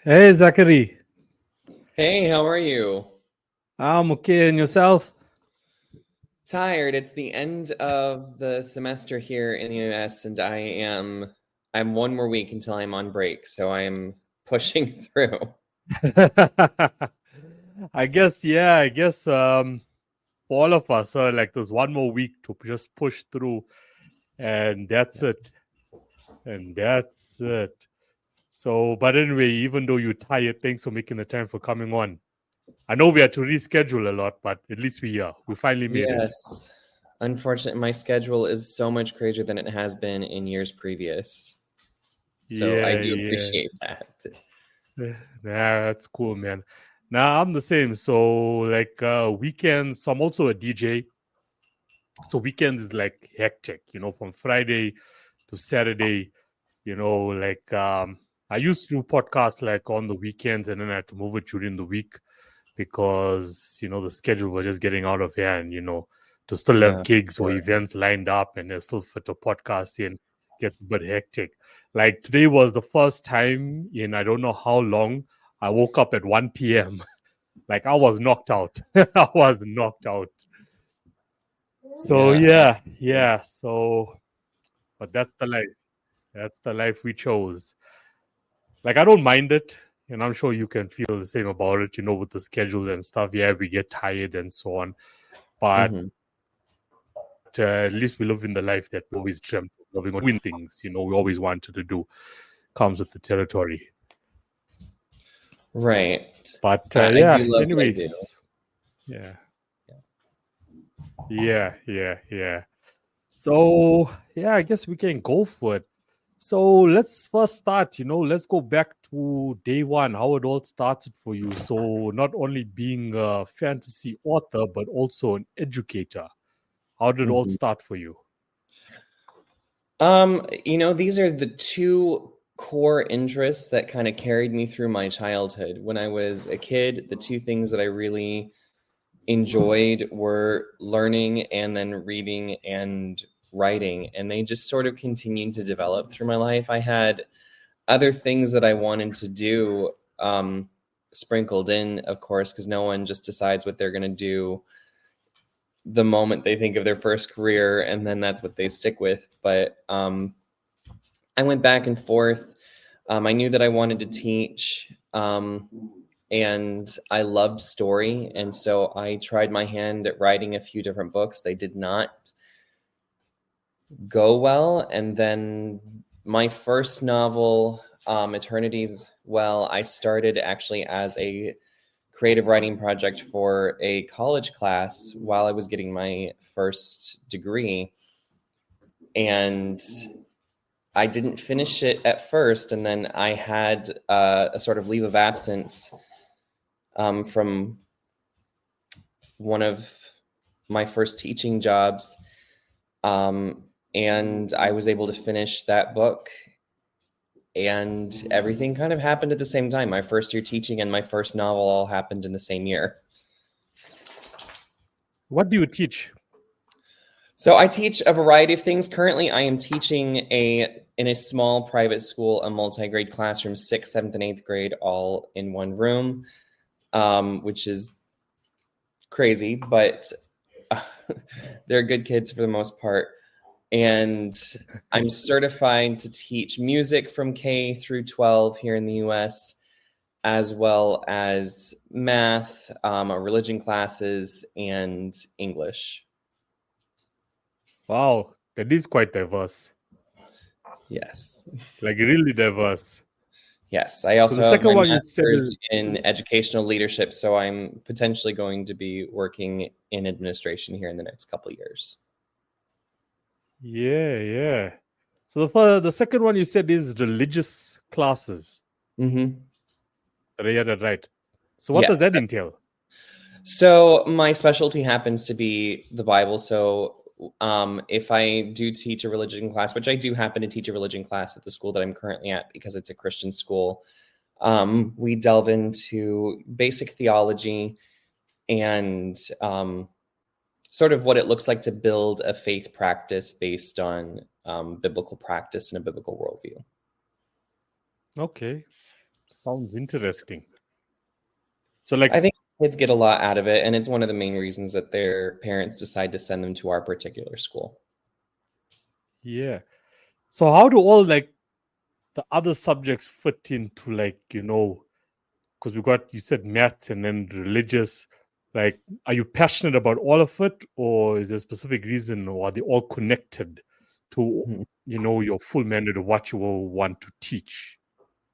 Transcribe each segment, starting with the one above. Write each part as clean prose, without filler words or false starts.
Hey, Zachary. Hey, how are you? I'm okay. And yourself? Tired. It's the end of the semester here in the US and I'm one more week until I'm on break, so I'm pushing through. I guess, for all of us, like there's one more week to just push through, and that's it. And that's it. So, but anyway, even though you're tired, thanks for making the time for coming on. I know we had to reschedule a lot, but at least we are. We finally made it. Yes. Unfortunately, my schedule is so much crazier than it has been in years previous. So I Yeah, do yeah. appreciate that. Nah, that's cool, man. Now I'm the same. So like weekends, so I'm also a DJ. So weekends is like hectic, from Friday to Saturday, I used to do podcasts like on the weekends and then I had to move it during the week because, the schedule was just getting out of hand, to still have Yeah, gigs or sure. events lined up and still fit a podcast in gets a bit hectic. Like today was the first time in I don't know how long I woke up at 1 p.m. Like I was knocked out. I was knocked out. So Yeah. yeah. So but that's the life. That's the life we chose. Like I don't mind it, and I'm sure you can feel the same about it. With the schedule and stuff. Yeah, we get tired and so on, but Hmm. at least we live in the life that we always dreamt of loving or doing things. We always wanted to do. Comes with the territory. Right. But I do yeah. love what I do. Anyways, yeah, yeah. So yeah, I guess we can go for it. So let's first start, let's go back to day one, how it all started for you. So not only being a fantasy author, but also an educator. How did it all Mhm. start for you? These are the two core interests that kind of carried me through my childhood. When I was a kid, the two things that I really enjoyed were learning and then reading and writing, and they just sort of continued to develop through my life. I had other things that I wanted to do sprinkled in, of course, because no one just decides what they're going to do the moment they think of their first career and then that's what they stick with. But I went back and forth. I knew that I wanted to teach, and I loved story. And so I tried my hand at writing a few different books. They did not go well. And then my first novel, Eternity's Well, I started actually as a creative writing project for a college class while I was getting my first degree. And I didn't finish it at first, and then I had a sort of leave of absence from one of my first teaching jobs, and I was able to finish that book. And everything kind of happened at the same time. My first year teaching and my first novel all happened in the same year. What do you teach? So I teach a variety of things. Currently, I am teaching in a small private school, a multi-grade classroom, 6th, 7th, and 8th grade, all in one room, which is crazy, but uh, they're good kids for the most part. And I'm certified to teach music from K through 12 here in the US, as well as math, religion classes, and English. Wow, that is quite diverse. Yes. Like really diverse. Yes. I So also the have second my one you said master's is in educational leadership, so I'm potentially going to be working in administration here in the next couple of years. yeah. So the second one you said is religious classes. Mm-hmm. Did I get that right? So what does Yes. that entail? So my specialty happens to be the Bible. So if I do teach a religion class, which I do happen to teach a religion class at the school that I'm currently at because it's a Christian school, we delve into basic theology and sort of what it looks like to build a faith practice based on biblical practice and a biblical worldview. Okay. Sounds interesting. So, like, I think kids get a lot out of it, and it's one of the main reasons that their parents decide to send them to our particular school. yeah. So, how do all like the other subjects fit into, like, because we got, you said maths and then religious. Like, are you passionate about all of it, or is there a specific reason, or are they all connected to, Mhm. your full mandate of what you will want to teach?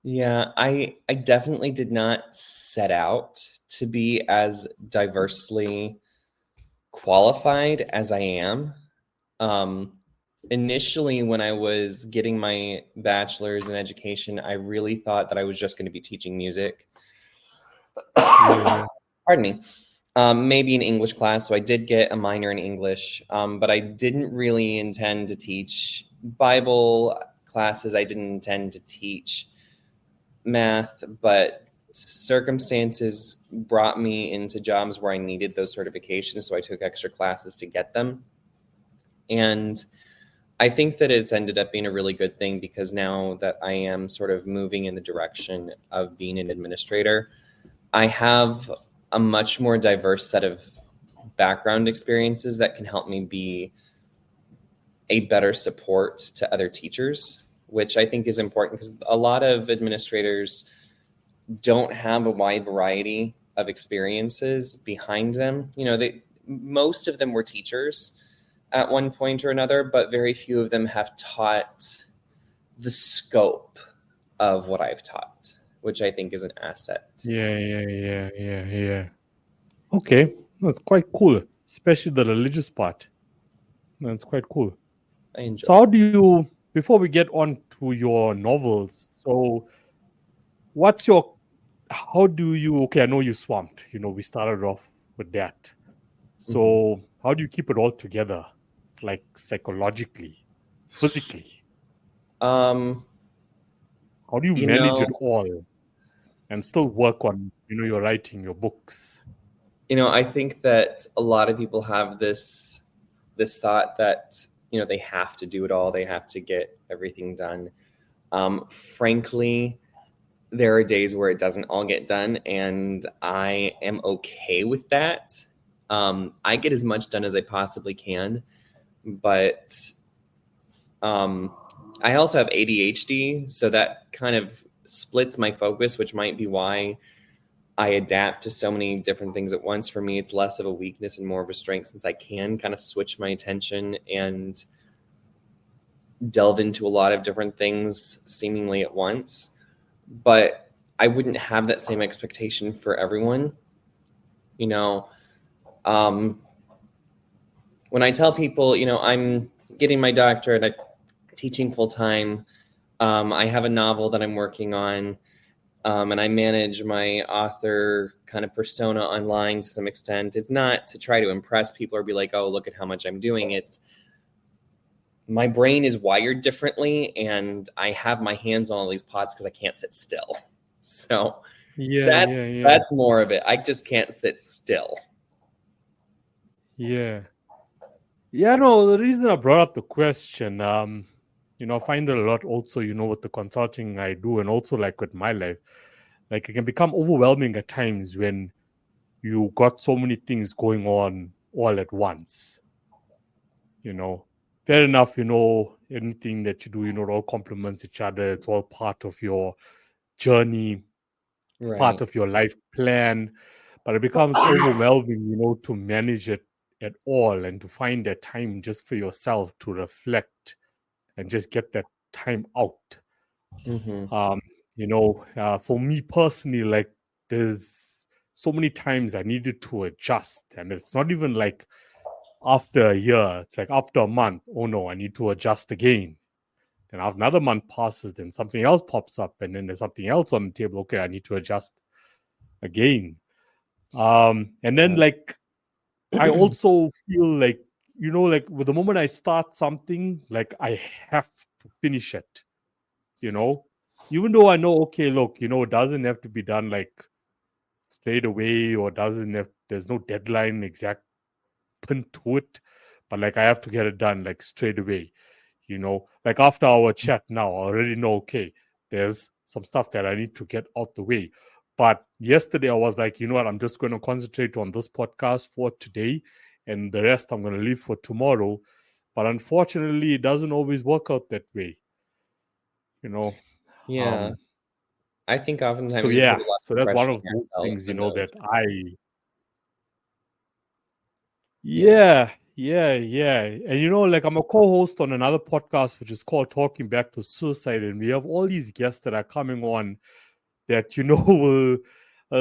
Yeah, I definitely did not set out to be as diversely qualified as I am. Initially, when I was getting my bachelor's in education, I really thought that I was just going to be teaching music. Yeah. Pardon me. Maybe an English class. So I did get a minor in English, but I didn't really intend to teach Bible classes. I didn't intend to teach math, but circumstances brought me into jobs where I needed those certifications. So I took extra classes to get them. And I think that it's ended up being a really good thing because now that I am sort of moving in the direction of being an administrator, I have a much more diverse set of background experiences that can help me be a better support to other teachers, which I think is important because a lot of administrators don't have a wide variety of experiences behind them. Most of them were teachers at one point or another, but very few of them have taught the scope of what I've taught, which I think is an asset. Yeah. Okay, that's quite cool, especially the religious part. That's quite cool. I enjoy So, how it. do you, before we get on to your novels, so what's your, how do you, okay, I know you swamped, we started off with that. So, how do you keep it all together, like psychologically, physically? Um, How do you you manage know, it all and still work on, your writing, your books? I think that a lot of people have this thought that they have to do it all, they have to get everything done. Frankly, there are days where it doesn't all get done, and I am okay with that. I get as much done as I possibly can, but I also have ADHD, so that kind of splits my focus, which might be why I adapt to so many different things at once. For me, it's less of a weakness and more of a strength since I can kind of switch my attention and delve into a lot of different things seemingly at once. But I wouldn't have that same expectation for everyone. You know, um, when I tell people, I'm getting my doctorate, I'm teaching full time, I have a novel that I'm working on. And I manage my author kind of persona online to some extent. It's not to try to impress people or be like, oh, look at how much I'm doing. It's my brain is wired differently, and I have my hands on all these pots because I can't sit still. So that's more of it. I just can't sit still. Yeah. Yeah, no, the reason I brought up the question, I find it a lot also, with the consulting I do and also like with my life, like it can become overwhelming at times when you got so many things going on all at once. Fair enough, anything that you do, it all complements each other. It's all part of your journey, part Right. of your life plan, but it becomes overwhelming, to manage it at all and to find that time just for yourself to reflect and just get that time out. Mm-hmm. For me personally, like there's so many times I needed to adjust, and it's not even like after a year, it's like after a month, oh no, I need to adjust again. Then after another month passes, then something else pops up, and then there's something else on the table. Okay, I need to adjust again. And then like I also feel like, like with the moment I start something, like I have to finish it, even though I know, okay, look, it doesn't have to be done like straight away or there's no deadline exact pin to it, but like I have to get it done like straight away, like after our chat now, I already know, okay, there's some stuff that I need to get out the way. But yesterday I was like, you know what, I'm just going to concentrate on this podcast for today, and the rest I'm going to leave for tomorrow. But unfortunately, it doesn't always work out that way, you know. Yeah. I think oftentimes So we put yeah, a lot so of that's one pressure of on those ourselves things, in that those moments. Yeah. And like I'm a co-host on another podcast which is called Talking Back to Suicide, and we have all these guests that are coming on that will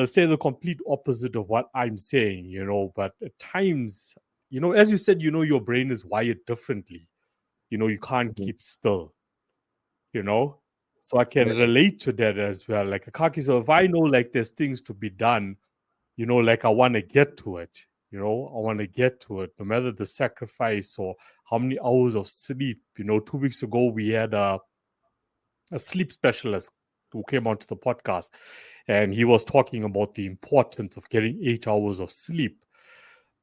say the complete opposite of what I'm saying, but at times, as you said, your brain is wired differently. You can't Mhm. keep still, so I can Right. relate to that as well. Like Akaki, so if I know like there's things to be done, like I want to get to it. I want to get to it, no matter the sacrifice or how many hours of sleep. 2 weeks ago we had a sleep specialist who came onto the podcast, and he was talking about the importance of getting 8 hours of sleep.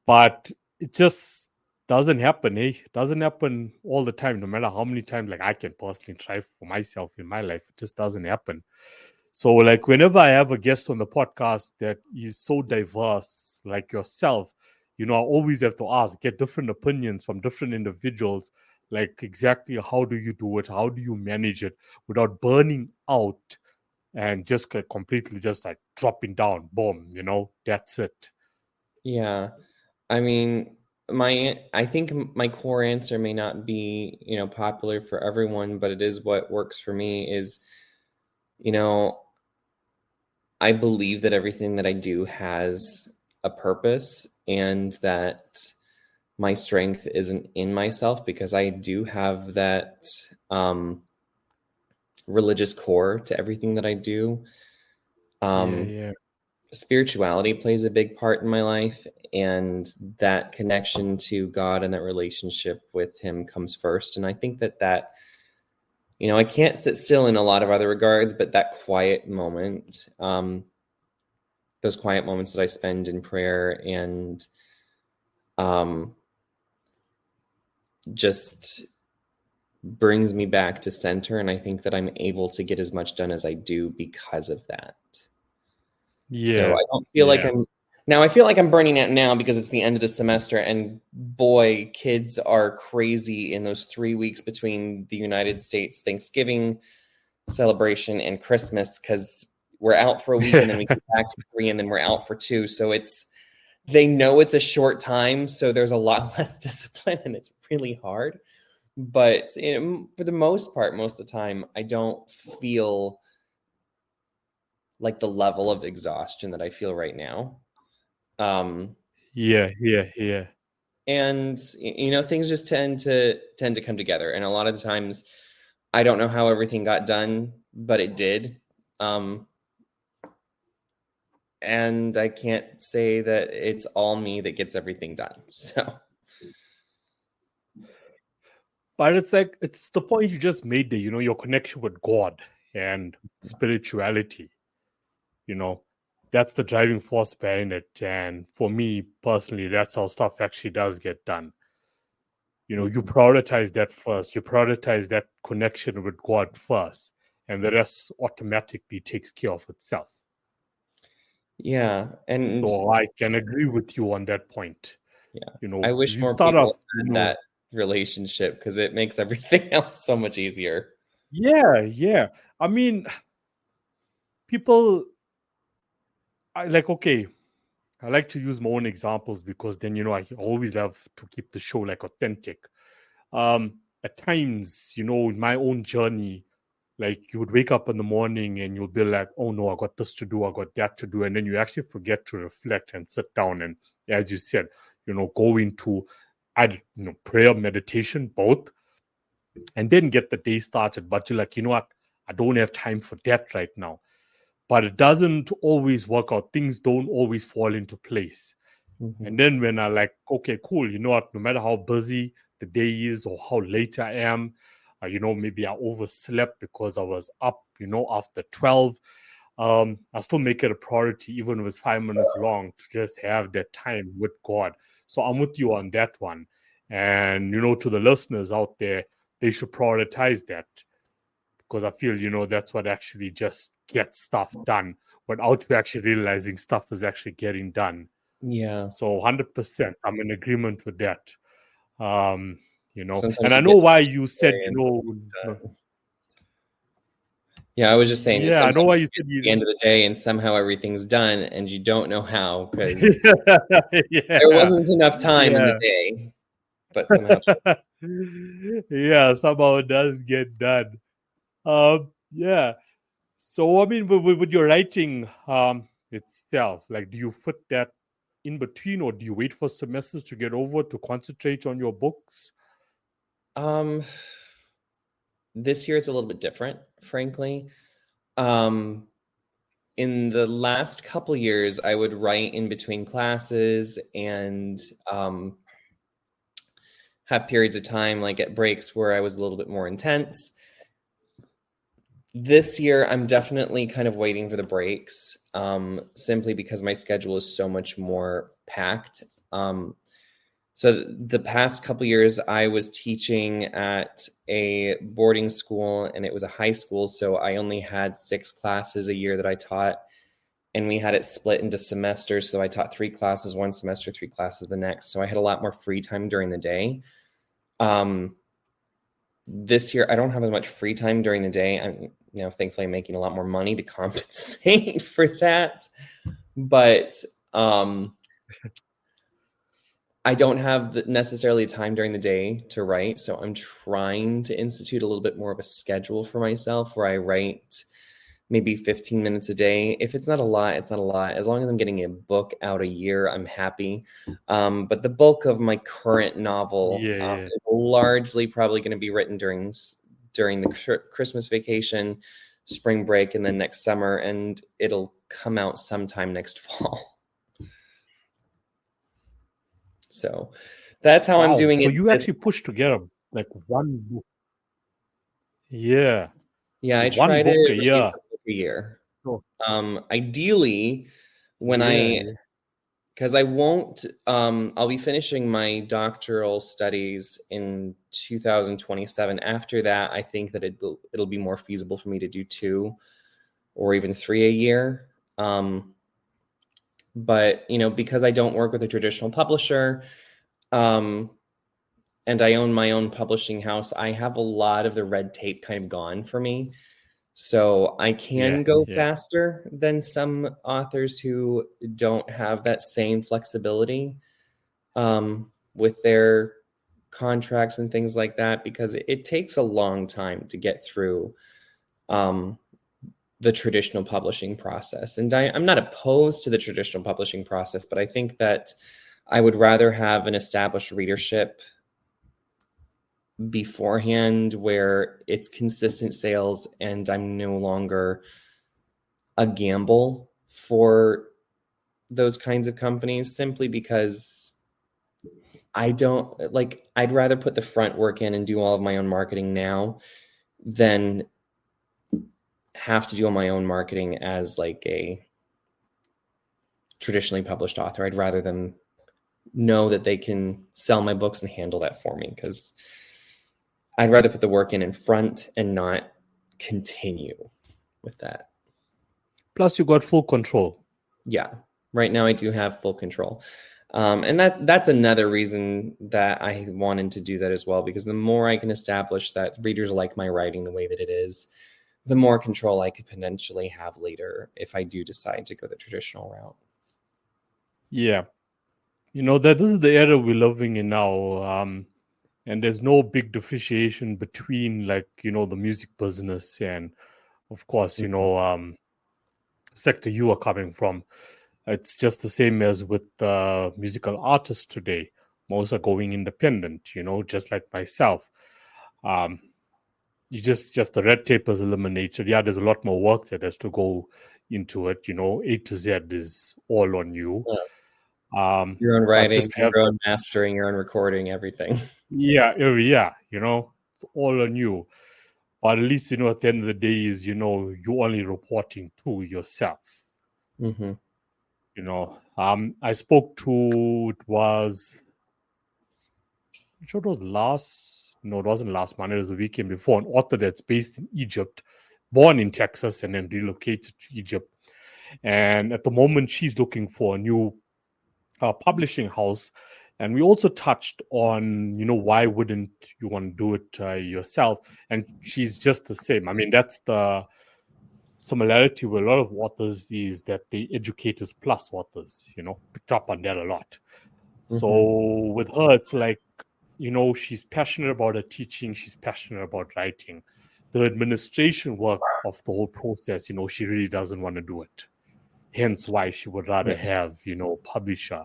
But it just doesn't happen, eh? It doesn't happen all the time, no matter how many times like I can personally try for myself in my life. It just doesn't happen. So, like, whenever I have a guest on the podcast that is so diverse, like yourself, I always have to get different opinions from different individuals, like exactly how do you do it? How do you manage it without burning out and just completely just like dropping down? Boom, that's it. Yeah. I mean, I think my core answer may not be, popular for everyone, but it is what works for me is, I believe that everything that I do has a purpose, and that my strength isn't in myself, because I do have that religious core to everything that I do. Yeah. Spirituality plays a big part in my life, and that connection to God and that relationship with Him comes first. And I think that I can't sit still in a lot of other regards, but that quiet moment, those quiet moments that I spend in prayer and just brings me back to center. And I think that I'm able to get as much done as I do because of that. So Yeah. I don't feel like Yeah. I feel like I'm burning out now because it's the end of the semester, and boy, kids are crazy in those 3 weeks between the United States Thanksgiving celebration and Christmas, because we're out for a week and then we get back for 3 and then we're out for 2. So they know it's a short time, so there's a lot less discipline and it's really hard. But for the most part, most of the time, I don't feel like the level of exhaustion that I feel right now. Yeah. And things just tend to come together. And a lot of the times, I don't know how everything got done, but it did. And I can't say that it's all me that gets everything done. So, But it's the point you just made there, your connection with God and spirituality, that's the driving force behind it. And for me personally, that's how stuff actually does get done. You prioritize that first, you prioritize that connection with God first, and the rest automatically takes care of itself. yeah. And So I can agree with you on that point. yeah, I wish You more start off, people had that relationship, because it makes everything else so much easier. yeah. I mean, people, I like to use my own examples because then, I always love to keep the show like authentic. At times, in my own journey, like you would wake up in the morning and you'll be like, oh no, I got this to do, I got that to do. And then you actually forget to reflect and sit down and, as you said, go into prayer, meditation, both, and then get the day started. But you're like, you know what? I don't have time for that right now. But it doesn't always work out. Things don't always fall into place. And then when I like, okay, cool, you know what? No matter how busy the day is or how late I am, maybe I overslept because I was up, after 12. I still make it a priority, even if it's 5 minutes long, to just have that time with God. So I'm with you on that one. And, to the listeners out there, they should prioritize that. because I feel, that's what actually just gets stuff done without you actually realizing stuff is actually getting done. Yeah. So 100%, I'm in agreement with that. Sometimes and I you know get to why the you said, day and nothing's done. Yeah, I was just saying that yeah, I know sometimes why you you get said to the end of the day and somehow everything's done and you don't know how because yeah, there wasn't enough time in the yeah. day, but somehow. Yeah, somehow it does get done. Yeah. So I mean, with your writing itself, like, do you fit that in between, or do you wait for semesters to get over to concentrate on your books? This year it's a little bit different, frankly. In the last couple years, I would write in between classes and have periods of time, like at breaks, where I was a little bit more intense. This year, I'm definitely kind of waiting for the breaks, simply because my schedule is so much more packed. So the past couple years, I was teaching at a boarding school, and it was a high school, so I only had 6 classes a year that I taught, and we had it split into semesters. So I taught 3 classes one semester, 3 classes the next. So I had a lot more free time during the day. This year, I don't have as much free time during the day. I'm, thankfully, I'm making a lot more money to compensate for that. But I don't have necessarily time during the day to write. So I'm trying to institute a little bit more of a schedule for myself where I write maybe 15 minutes a day. If it's not a lot, it's not a lot. As long as I'm getting a book out a year, I'm happy. But the bulk of my current novel is largely probably going to be written during the Christmas vacation, spring break, and then next summer, and it'll come out sometime next fall. So that's how I'm doing so it. you actually pushed together like one book. Yeah. Yeah, I One try to book a release year. a book a year. Oh, Ideally, when yeah. because I won't, I'll be finishing my doctoral studies in 2027. After that, I think that it'll be more feasible for me to do 2 or even 3 a year. But because I don't work with a traditional publisher, and I own my own publishing house, I have a lot of the red tape kind of gone for me. So I can go faster than some authors who don't have that same flexibility with their contracts and things like that, because it takes a long time to get through the traditional publishing process. And I'm not opposed to the traditional publishing process, but I think that I would rather have an established readership beforehand where it's consistent sales and I'm no longer a gamble for those kinds of companies, simply because I'd rather put the front work in and do all of my own marketing now than have to do all my own marketing as like a traditionally published author. I'd rather them know that they can sell my books and handle that for me, because I'd rather put the work in front and not continue with that. Plus, you got full control. Yeah. Right now I do have full control. And that's another reason that I wanted to do that as well, because the more I can establish that readers like my writing the way that it is, the more control I could potentially have later if I do decide to go the traditional route. Yeah. That this is the era we're living in now. And there's no big differentiation between the music business and, of course, sector you are coming from. It's just the same as with musical artists today. Most are going independent, just like myself. You just the red tape is eliminated. Yeah, there's a lot more work that has to go into it. A to Z is all on you. Your own writing, just to have your own mastering, your own recording, everything. Yeah, it's all on you. But at least, at the end of the day is, you're only reporting to yourself. Mm-hmm. I spoke to, it was last no, it wasn't last Monday, it was the weekend before, an author that's based in Egypt, born in Texas, and then relocated to Egypt. And at the moment, she's looking for a new publishing house. And we also touched on, why wouldn't you want to do it yourself? And she's just the same. I mean, that's the similarity with a lot of authors, is that they educators plus authors, picked up on that a lot. So with her, it's like, she's passionate about her teaching. She's passionate about writing. The administration work of the whole process, she really doesn't want to do it. Hence why she would rather have, publisher.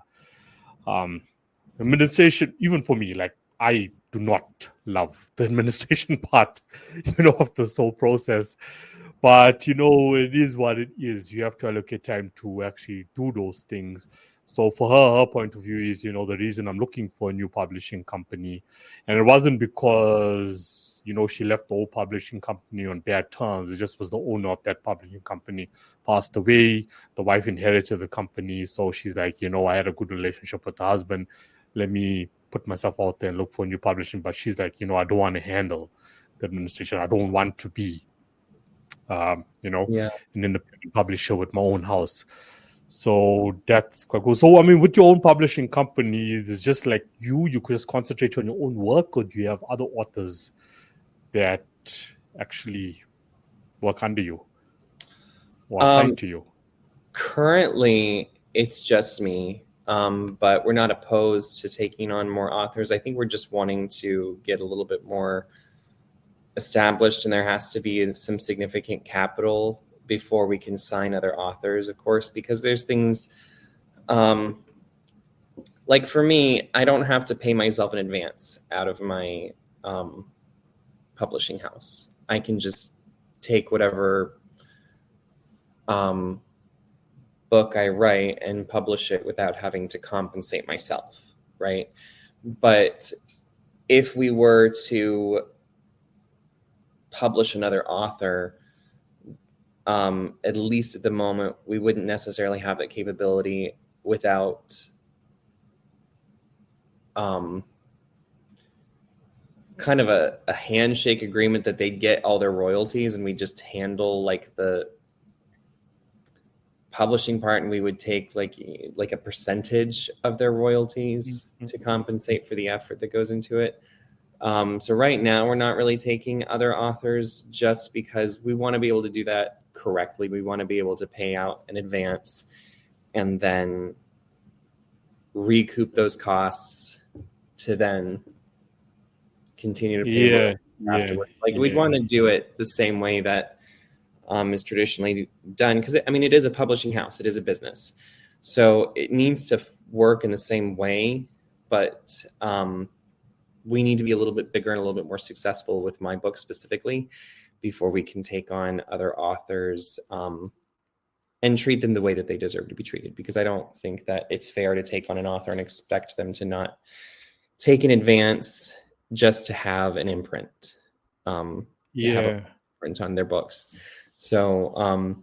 Administration, even for me, like, I do not love the administration part, of this whole process. But, it is what it is. You have to allocate time to actually do those things. So for her point of view is, the reason I'm looking for a new publishing company. And it wasn't because, she left the old publishing company on bad terms. It just was the owner of that publishing company passed away. The wife inherited the company. So she's like, I had a good relationship with the husband. Let me put myself out there and look for new publishing. But she's like, I don't want to handle the administration. I don't want to be an independent publisher with my own house. So that's quite cool. So, I mean, with your own publishing company, it's just like you could just concentrate on your own work, or do you have other authors that actually work under you or assigned to you? Currently, it's just me, but we're not opposed to taking on more authors. I think we're just wanting to get a little bit more established, and there has to be some significant capital before we can sign other authors, of course, because there's things like for me, I don't have to pay myself in advance out of my publishing house. I can just take whatever book I write and publish it without having to compensate myself, right? But if we were to publish another author, at least at the moment, we wouldn't necessarily have that capability without kind of a handshake agreement that they'd get all their royalties and we just handle like the publishing part, and we would take like a percentage of their royalties to compensate for the effort that goes into it. So right now we're not really taking other authors just because we want to be able to do that correctly. We want to be able to pay out in advance and then recoup those costs to then continue to pay afterwards. We'd want to do it the same way that is traditionally done, because I mean, it is a publishing house, it is a business, so it needs to work in the same way, but we need to be a little bit bigger and a little bit more successful with my book specifically before we can take on other authors and treat them the way that they deserve to be treated, because I don't think that it's fair to take on an author and expect them to not take an advance just to have an imprint, have a print on their books. So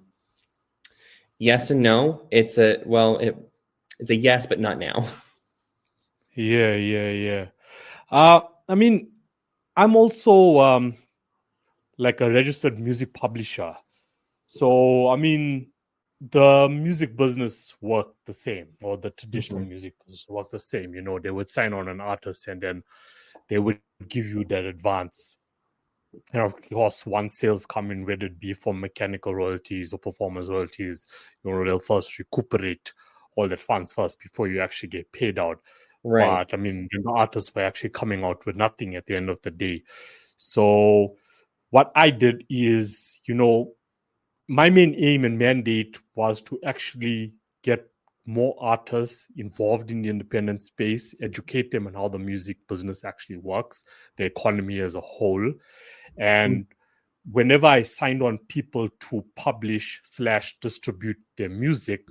yes and no. It's a yes, but not now. Yeah. I mean, I'm also like a registered music publisher. So, I mean, the music business worked the same, or the traditional music business worked the same. They would sign on an artist and then they would give you that advance. And of course, once sales come in, whether it be from mechanical royalties or performance royalties, they'll first recuperate all that funds first before you actually get paid out. Right. But I mean, the artists were actually coming out with nothing at the end of the day. So what I did is, my main aim and mandate was to actually get more artists involved in the independent space, educate them on how the music business actually works, the economy as a whole. And whenever I signed on people to publish/distribute their music,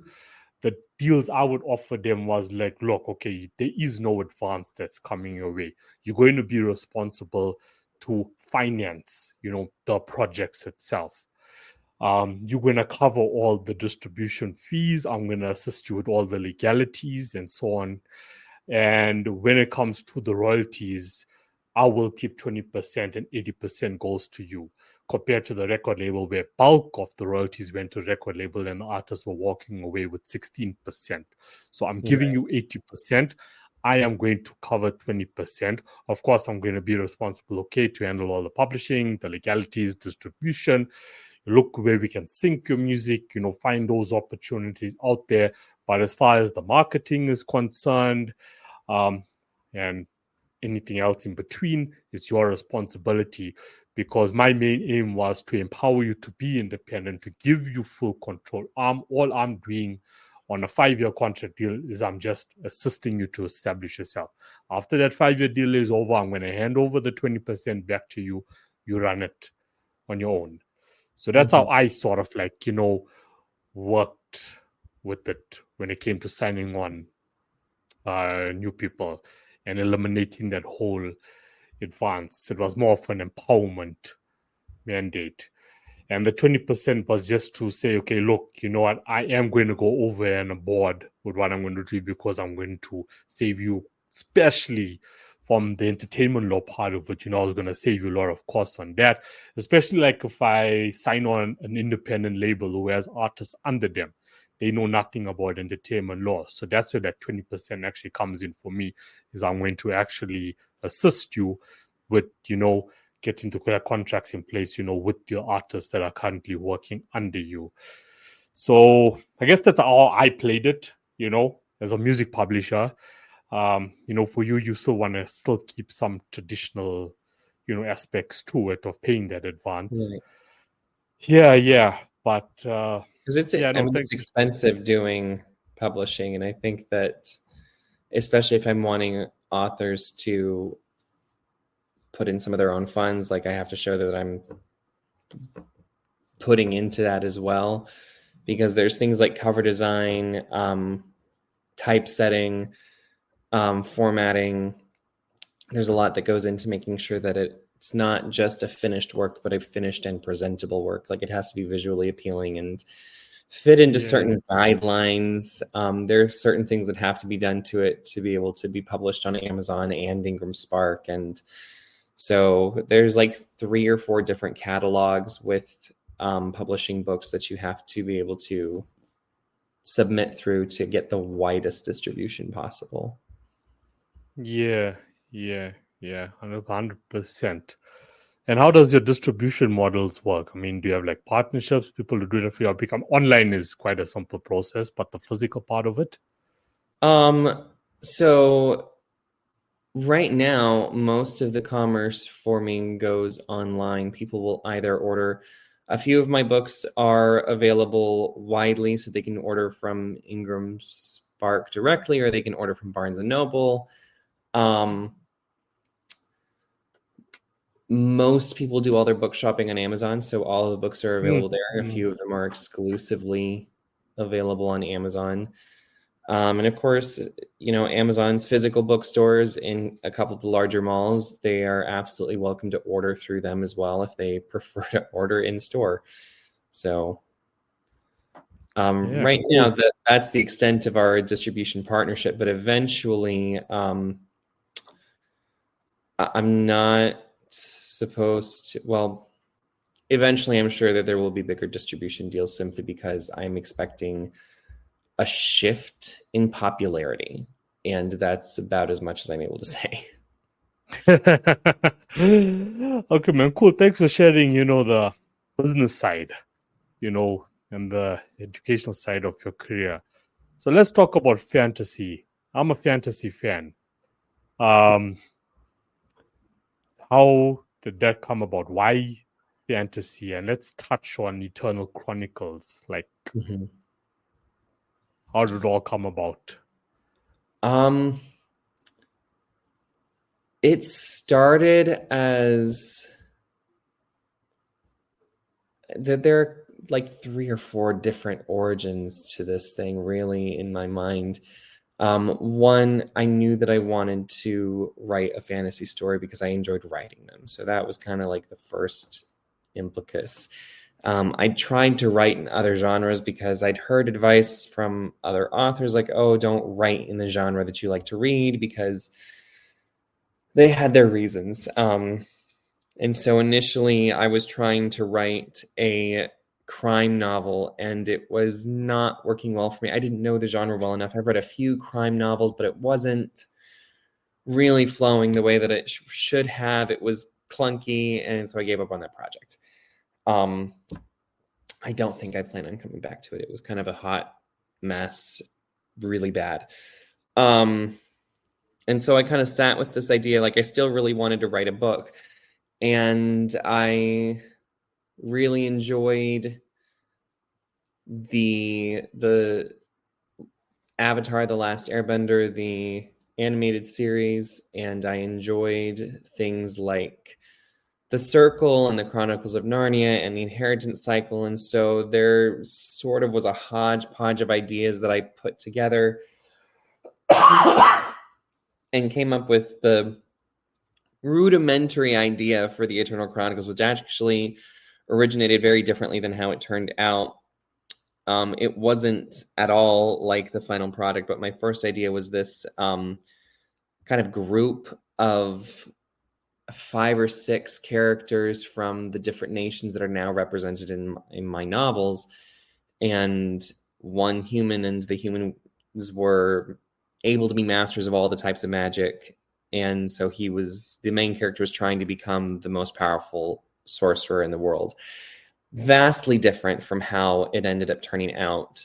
the deals I would offer them was like, look, okay, there is no advance that's coming your way. You're going to be responsible to finance, the projects itself. You're going to cover all the distribution fees. I'm going to assist you with all the legalities and so on. And when it comes to the royalties, I will keep 20% and 80% goes to you, compared to the record label where bulk of the royalties went to record label and the artists were walking away with 16%. So I'm giving you 80%. I am going to cover 20%. Of course, I'm going to be responsible, okay, to handle all the publishing, the legalities, distribution, look where we can sync your music, find those opportunities out there. But as far as the marketing is concerned, and anything else in between, it's your responsibility, because my main aim was to empower you to be independent, to give you full control. All I'm doing on a 5-year contract deal is I'm just assisting you to establish yourself. After that 5-year deal is over, I'm going to hand over the 20% back to you. You run it on your own. So that's how I sort of worked with it when it came to signing on new people and eliminating that whole advance. It was more of an empowerment mandate. And the 20% was just to say, okay, look, you know what? I am going to go over and aboard with what I'm going to do, because I'm going to save you, especially from the entertainment law part of it. I was going to save you a lot of costs on that, especially like if I sign on an independent label who has artists under them. They know nothing about entertainment law. So that's where that 20% actually comes in for me, is I'm going to actually assist you with, getting the contracts in place, with your artists that are currently working under you. So I guess that's how I played it, as a music publisher. For you still want to keep some traditional, aspects to it of paying that advance. Right. Yeah. But because it's expensive doing publishing, and I think that especially if I'm wanting authors to put in some of their own funds, like I have to show that I'm putting into that as well, because there's things like cover design, typesetting, formatting. There's a lot that goes into making sure that it's not just a finished work, but a finished and presentable work. Like it has to be visually appealing and fit into certain guidelines. There are certain things that have to be done to it to be able to be published on Amazon and Ingram Spark. And so there's like 3 or 4 different catalogs with publishing books that you have to be able to submit through to get the widest distribution possible. Yeah, 100%. And how does your distribution models work? I mean, do you have like partnerships, people to do it for you? Become online is quite a simple process, but the physical part of it? So right now, most of the commerce for me goes online. People will either order. A few of my books are available widely, so they can order from Ingram Spark directly, or they can order from Barnes and Noble. Most people do all their book shopping on Amazon, so all of the books are available there. A few of them are exclusively available on Amazon. And of course, Amazon's physical bookstores in a couple of the larger malls, they are absolutely welcome to order through them as well if they prefer to order in store. So right now, that's the extent of our distribution partnership. But eventually, I'm not supposed to. Well, eventually, I'm sure that there will be bigger distribution deals, simply because I'm expecting a shift in popularity, and that's about as much as I'm able to say. Okay, man, cool. Thanks for sharing, the business side, and the educational side of your career. So let's talk about fantasy. I'm a fantasy fan. How did that come about? Why fantasy? And let's touch on Eternal Chronicles. Like, how did it all come about? It started as that there are like 3 or 4 different origins to this thing, really, in my mind. One, I knew that I wanted to write a fantasy story because I enjoyed writing them. So that was kind of like the first impetus. I tried to write in other genres because I'd heard advice from other authors like, oh, don't write in the genre that you like to read because they had their reasons. And so initially I was trying to write a crime novel, and it was not working well for me. I didn't know the genre well enough. I've read a few crime novels, but it wasn't really flowing the way that it should have. It was clunky, and so I gave up on that project. I don't think I plan on coming back to it. It was kind of a hot mess, really bad. And so I kind of sat with this idea, like I still really wanted to write a book, and I really enjoyed the Avatar: The Last Airbender, the animated series, and I enjoyed things like The Circle and the Chronicles of Narnia and the Inheritance Cycle. And so there sort of was a hodgepodge of ideas that I put together and came up with the rudimentary idea for the Eternal Chronicles, which actually originated very differently than how it turned out. It wasn't at all like the final product, but my first idea was this kind of group of 5 or 6 characters from the different nations that are now represented in my novels, and one human, and the humans were able to be masters of all the types of magic. And so the main character was trying to become the most powerful sorcerer in the world. Vastly different from how it ended up turning out,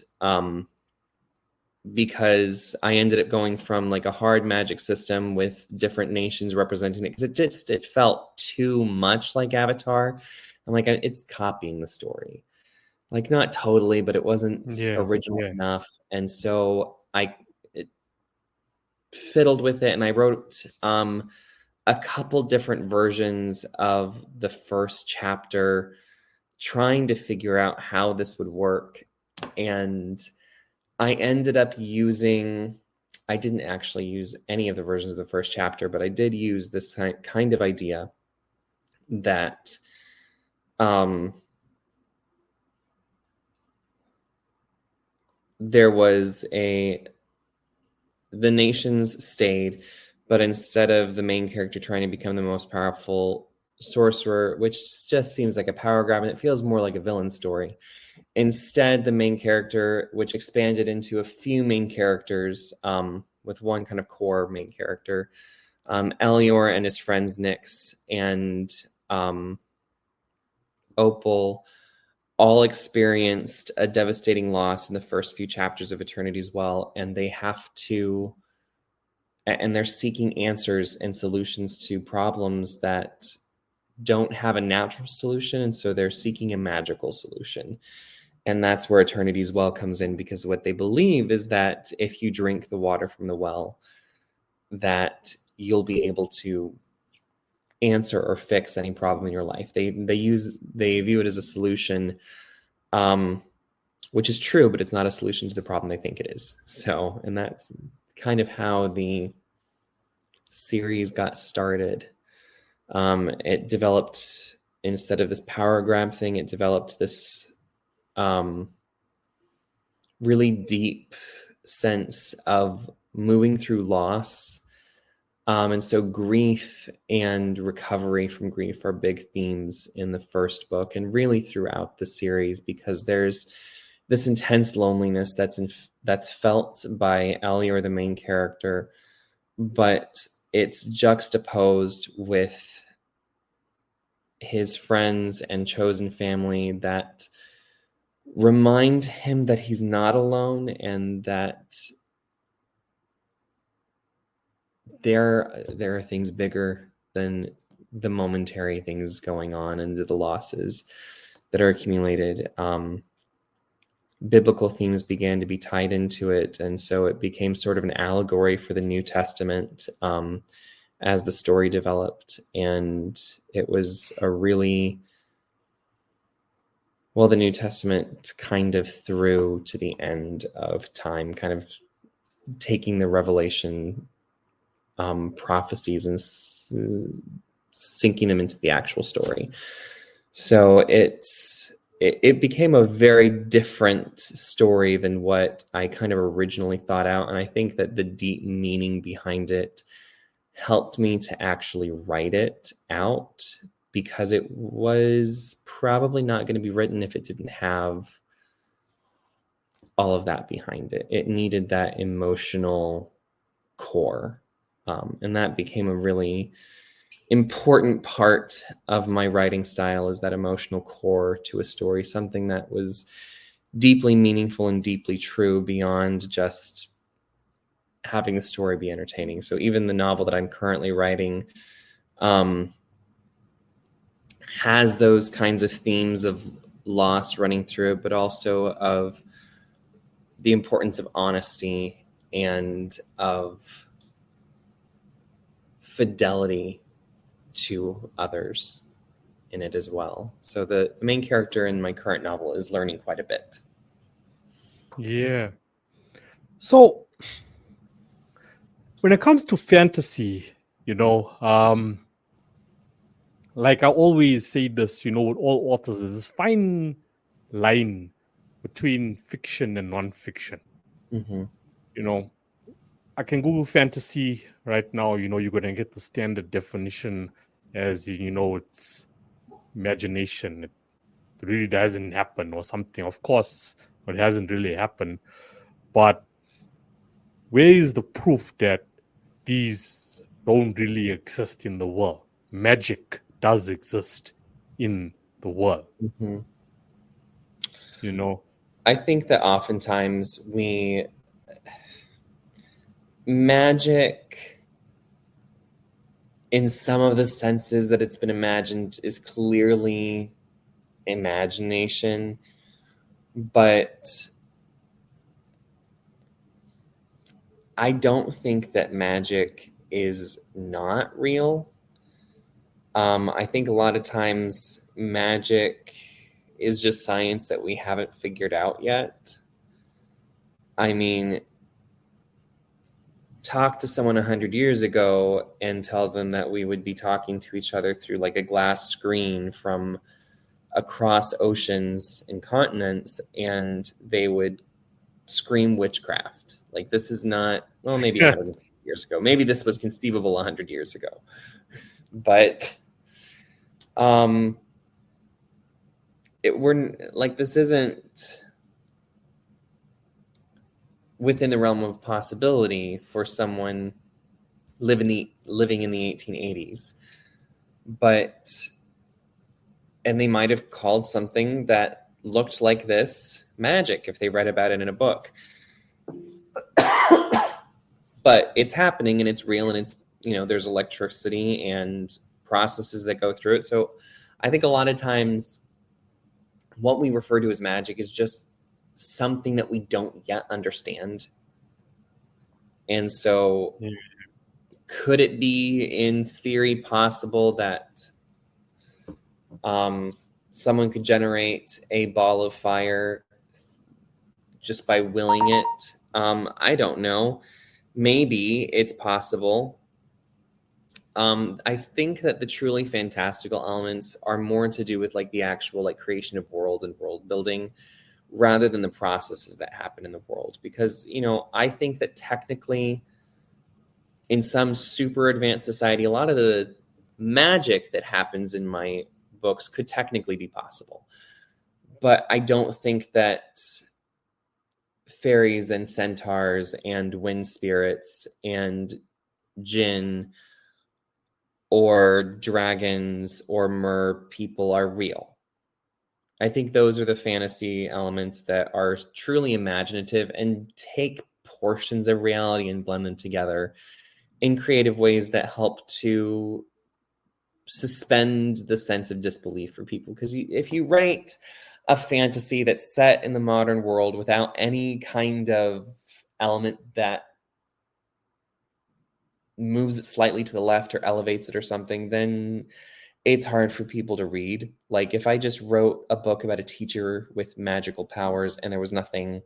because I ended up going from like a hard magic system with different nations representing it, because it felt too much like Avatar. I'm like, it's copying the story, like not totally, but it wasn't original enough. And so I fiddled with it, and I wrote a couple different versions of the first chapter, trying to figure out how this would work. And I ended up I didn't actually use any of the versions of the first chapter, but I did use this kind of idea that there was the nations stayed, but instead of the main character trying to become the most powerful sorcerer, which just seems like a power grab, and it feels more like a villain story, instead the main character, which expanded into a few main characters, with one kind of core main character, Elior and his friends Nyx and Opal, all experienced a devastating loss in the first few chapters of Eternity's Well, and they're seeking answers and solutions to problems that don't have a natural solution, and so they're seeking a magical solution. And that's where Eternity's Well comes in, because what they believe is that if you drink the water from the well, that you'll be able to answer or fix any problem in your life. They view it as a solution, which is true, but it's not a solution to the problem they think it is. So, and that's kind of how the series got started. It developed, instead of this power grab thing, it developed this really deep sense of moving through loss. And so grief and recovery from grief are big themes in the first book and really throughout the series, because there's this intense loneliness that's felt by Elior, the main character, but it's juxtaposed with his friends and chosen family that remind him that he's not alone, and that there are things bigger than the momentary things going on and the losses that are accumulated. Biblical themes began to be tied into it, and so it became sort of an allegory for the New Testament as the story developed. And it was the New Testament kind of through to the end of time, kind of taking the Revelation prophecies and sinking them into the actual story. So it became a very different story than what I kind of originally thought out. And I think that the deep meaning behind it helped me to actually write it out, because it was probably not going to be written if it didn't have all of that behind it. It needed that emotional core. And that became a really important part of my writing style, is that emotional core to a story, something that was deeply meaningful and deeply true beyond just having the story be entertaining. So even the novel that I'm currently writing has those kinds of themes of loss running through it, but also of the importance of honesty and of fidelity to others in it as well. So the main character in my current novel is learning quite a bit. Yeah. So when it comes to fantasy, like I always say this, with all authors, there's this fine line between fiction and non-fiction. Mm-hmm. I can Google fantasy right now, you're going to get the standard definition as, it's imagination. It really doesn't happen or something. Of course, it hasn't really happened. But where is the proof that these don't really exist in the world? Magic does exist in the world. Mm-hmm. you I think that oftentimes magic, in some of the senses that it's been imagined, is clearly imagination, but I don't think that magic is not real. I think a lot of times magic is just science that we haven't figured out yet. I mean, talk to someone 100 years ago and tell them that we would be talking to each other through like a glass screen from across oceans and continents, and they would scream witchcraft. Like, this is not, well, maybe 100 years ago. Maybe this was conceivable 100 years ago. But this isn't within the realm of possibility for someone living in the 1880s. And they might have called something that looked like this magic if they read about it in a book. But it's happening and it's real, and it's, there's electricity and processes that go through it. So I think a lot of times what we refer to as magic is just something that we don't yet understand. And so could it be, in theory, possible that someone could generate a ball of fire just by willing it? I don't know. Maybe it's possible. I think that the truly fantastical elements are more to do with like the actual like creation of worlds and world building, rather than the processes that happen in the world. Because, I think that technically in some super advanced society, a lot of the magic that happens in my books could technically be possible. But I don't think that fairies and centaurs and wind spirits and jinn or dragons or mer people are real. I think those are the fantasy elements that are truly imaginative and take portions of reality and blend them together in creative ways that help to suspend the sense of disbelief for people. Because if you write a fantasy that's set in the modern world without any kind of element that moves it slightly to the left or elevates it or something, then it's hard for people to read. Like, if I just wrote a book about a teacher with magical powers and there was nothing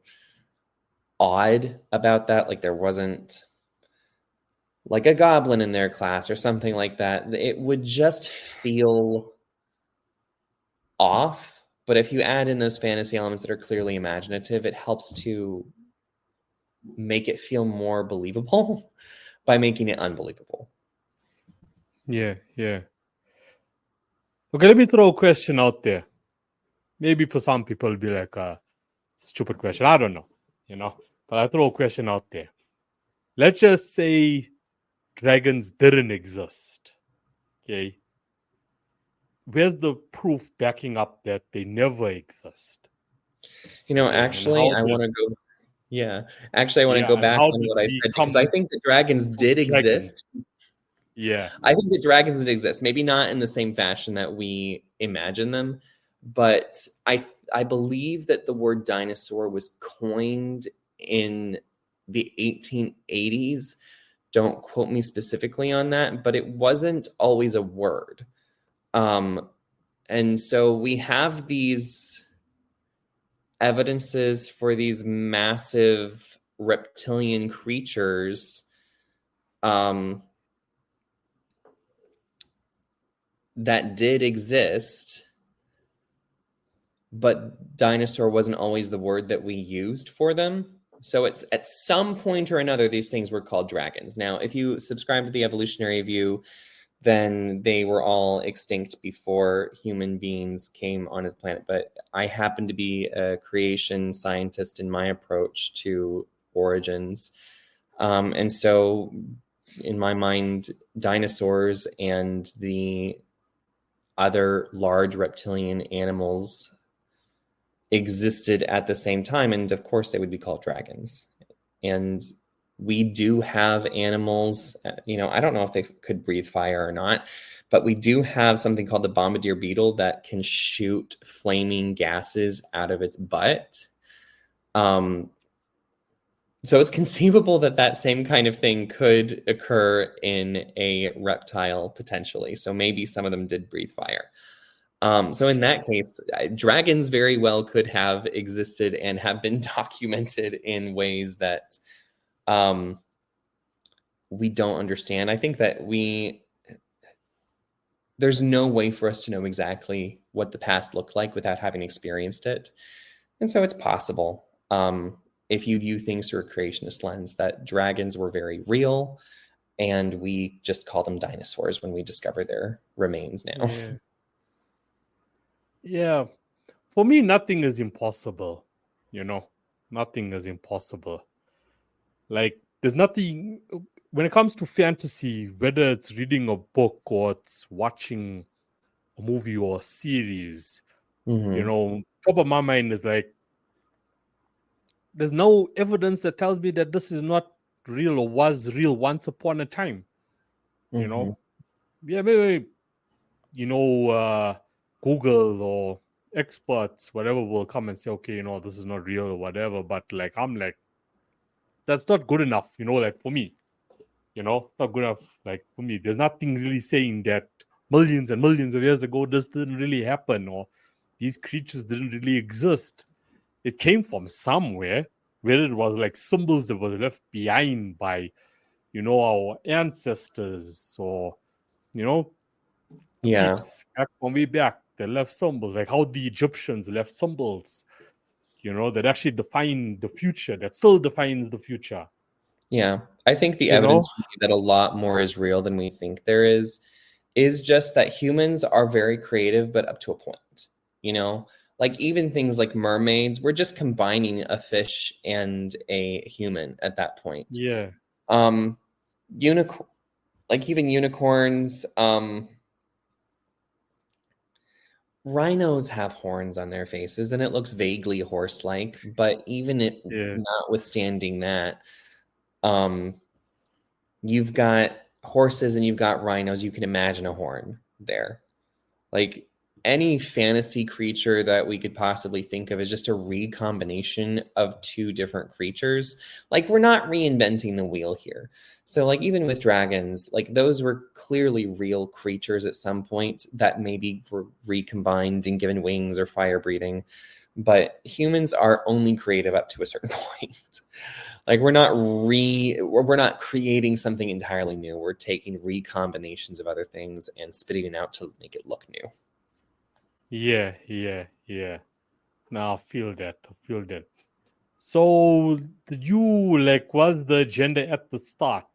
odd about that, like there wasn't like a goblin in their class or something like that, it would just feel off. But if you add in those fantasy elements that are clearly imaginative, it helps to make it feel more believable by making it unbelievable. Yeah, yeah. Okay, let me throw a question out there. Maybe for some people it'll be like a stupid question. I don't know, But I throw a question out there. Let's just say dragons didn't exist. Okay. Where's the proof backing up that they never exist? Okay, and Actually, I want to go. Yeah, actually, I want to go and back how on did what I we said because I come think the dragons from did dragons? exist. Yeah, I think the dragons did exist, maybe not in the same fashion that we imagine them, but I believe that the word dinosaur was coined in the 1880s. Don't quote me specifically on that, but it wasn't always a word. And so we have these evidences for these massive reptilian creatures that did exist, but dinosaur wasn't always the word that we used for them. So it's at some point or another, these things were called dragons. Now, if you subscribe to the evolutionary view, then they were all extinct before human beings came onto the planet. But I happen to be a creation scientist in my approach to origins. And so, in my mind, dinosaurs and the other large reptilian animals existed at the same time. And of course, they would be called dragons. And we do have animals, I don't know if they could breathe fire or not, but we do have something called the bombardier beetle that can shoot flaming gases out of its butt. So it's conceivable that that same kind of thing could occur in a reptile potentially. So maybe some of them did breathe fire. So in that case, dragons very well could have existed and have been documented in ways that we don't understand. I think that there's no way for us to know exactly what the past looked like without having experienced it. And so it's possible, if you view things through a creationist lens, that dragons were very real, and we just call them dinosaurs when we discover their remains now. yeah, yeah. For me, nothing is impossible. Nothing is impossible. Like, there's nothing when it comes to fantasy, whether it's reading a book or it's watching a movie or a series. Top of my mind is like, there's no evidence that tells me that this is not real or was real once upon a time. Yeah, maybe Google or experts, whatever, will come and say, okay, this is not real or whatever. But like, I'm like, that's not good enough, like for me, not good enough. Like for me, there's nothing really saying that millions and millions of years ago this didn't really happen, or these creatures didn't really exist. It came from somewhere, where it was like symbols that were left behind by, our ancestors, or, Yeah. peeps back from way back. They left symbols, like how the Egyptians left symbols, that actually define the future, that still defines the future. Yeah. I think the You know? evidence that a lot more is real than we think there is just that humans are very creative, but up to a point. Like even things like mermaids, we're just combining a fish and a human at that point. Yeah. Like even unicorns, rhinos have horns on their faces and it looks vaguely horse-like, but even notwithstanding that, you've got horses and you've got rhinos, you can imagine a horn there. Like any fantasy creature that we could possibly think of is just a recombination of two different creatures. Like we're not reinventing the wheel here. So like even with dragons, like those were clearly real creatures at some point that maybe were recombined and given wings or fire breathing. But humans are only creative up to a certain point. Like we're not creating something entirely new. We're taking recombinations of other things and spitting it out to make it look new. Yeah. Now I feel that. So, did you was the agenda at the start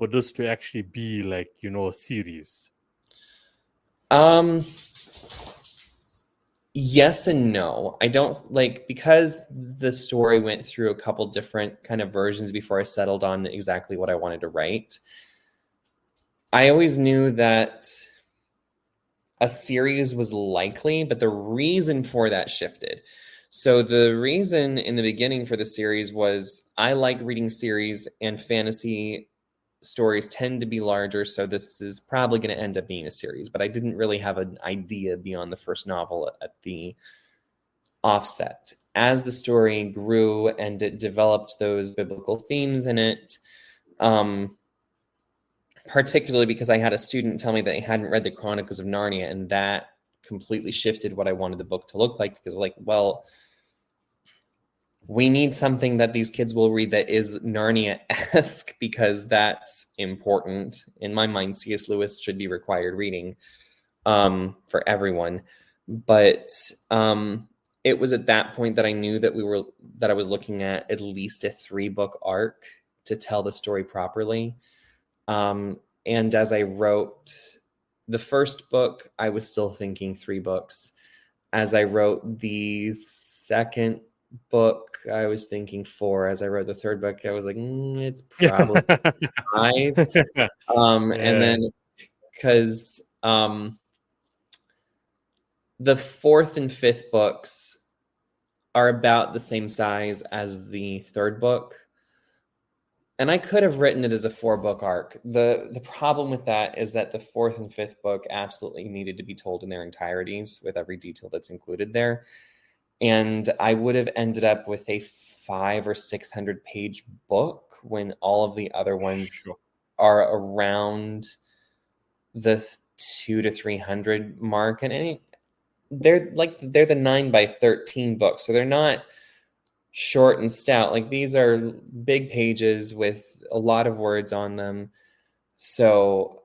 for this to actually be like, a series? Yes and no. I don't because the story went through a couple different kind of versions before I settled on exactly what I wanted to write. I always knew that a series was likely, but the reason for that shifted. So the reason in the beginning for the series was I like reading series, and fantasy stories tend to be larger, so this is probably going to end up being a series, but I didn't really have an idea beyond the first novel at the offset. As the story grew and it developed those biblical themes in it, particularly because I had a student tell me that he hadn't read the Chronicles of Narnia, and that completely shifted what I wanted the book to look like, because well, we need something that these kids will read that is Narnia-esque, because that's important. In my mind, C.S. Lewis should be required reading for everyone. But it was at that point that I knew that I was looking at least a 3-book arc to tell the story properly. And as I wrote the first book, I was still thinking 3 books. As I wrote the second book, I was thinking 4. As I wrote the third book, I was like, it's probably 5. And then because the 4th and 5th books are about the same size as the 3rd book. And I could have written it as a 4-book arc. The problem with that is that the 4th and 5th book absolutely needed to be told in their entirities with every detail that's included there. And I would have ended up with a 500 or 600 page book when all of the other ones are around the 200 to 300 mark. And they're the 9 by 13 books. So they're not short and stout. Like, these are big pages with a lot of words on them. So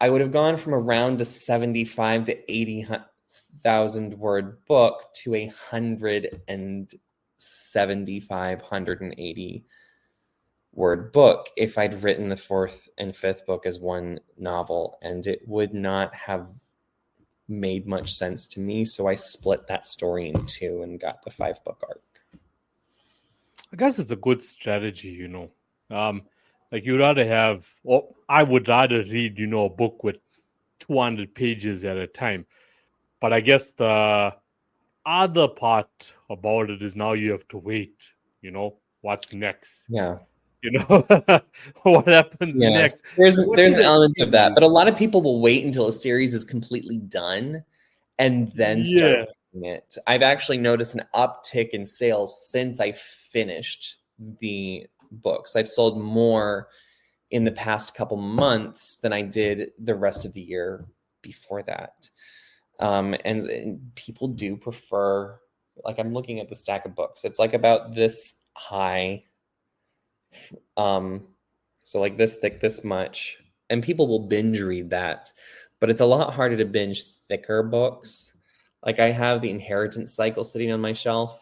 I would have gone from around a 75 to 80,000 word book to 175, 180 word book if I'd written the 4th and 5th book as one novel, and it would not have made much sense to me. So I split that story in 2 and got the 5-book arc. I guess it's a good strategy, like you'd rather have, or I would rather read, a book with 200 pages at a time. But I guess the other part about it is now you have to wait, what's next. Yeah. What happens next. There's an element of that, but a lot of people will wait until a series is completely done and then start reading it. I've actually noticed an uptick in sales since I finished the books. I've sold more in the past couple months than I did the rest of the year before that. And people do prefer, like, I'm looking at the stack of books. It's like about this high. So like this thick, this much, and people will binge read that, but it's a lot harder to binge thicker books. Like, I have the Inheritance Cycle sitting on my shelf.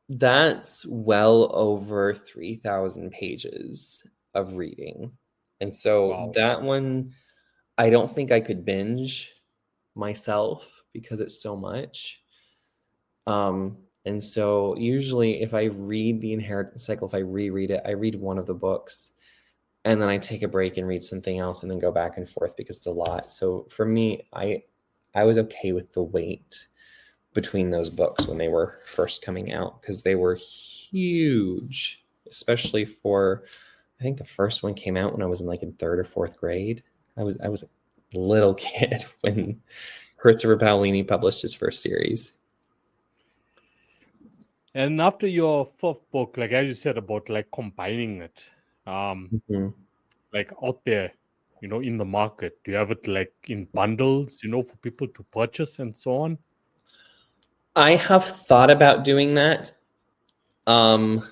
That's well over 3,000 pages of reading. And so that one, I don't think I could binge myself because it's so much. And so usually if I read the Inheritance Cycle, if I reread it, I read one of the books and then I take a break and read something else and then go back and forth because it's a lot. So for me, I was okay with the wait between those books when they were first coming out, because they were huge, especially for, I think the first one came out when I was in 3rd or 4th grade. I was a little kid when Christopher Paolini published his first series. And after your 4th book, like as you said about combining it, like out there, in the market, do you have it in bundles, for people to purchase and so on? I have thought about doing that. Right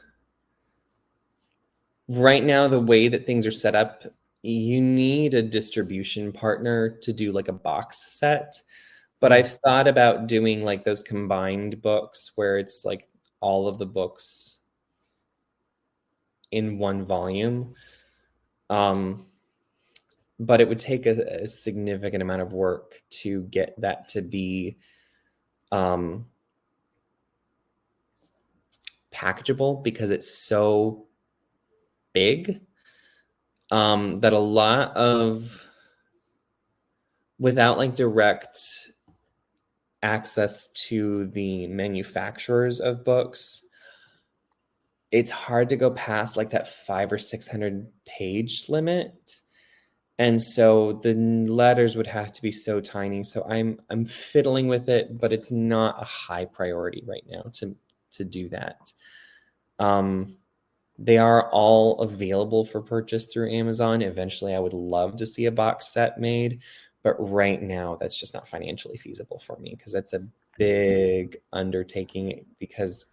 now, the way that things are set up, you need a distribution partner to do a box set. But I've thought about doing those combined books where it's all of the books in one volume. But it would take a significant amount of work to get that to be packageable, because it's so big that a lot of, without like direct access to the manufacturers of books, it's hard to go past like that 500 or 600 page limit. And so the letters would have to be so tiny. So I'm fiddling with it, but it's not a high priority right now to do that. They are all available for purchase through Amazon. Eventually, I would love to see a box set made, but right now that's just not financially feasible for me, because that's a big undertaking. Because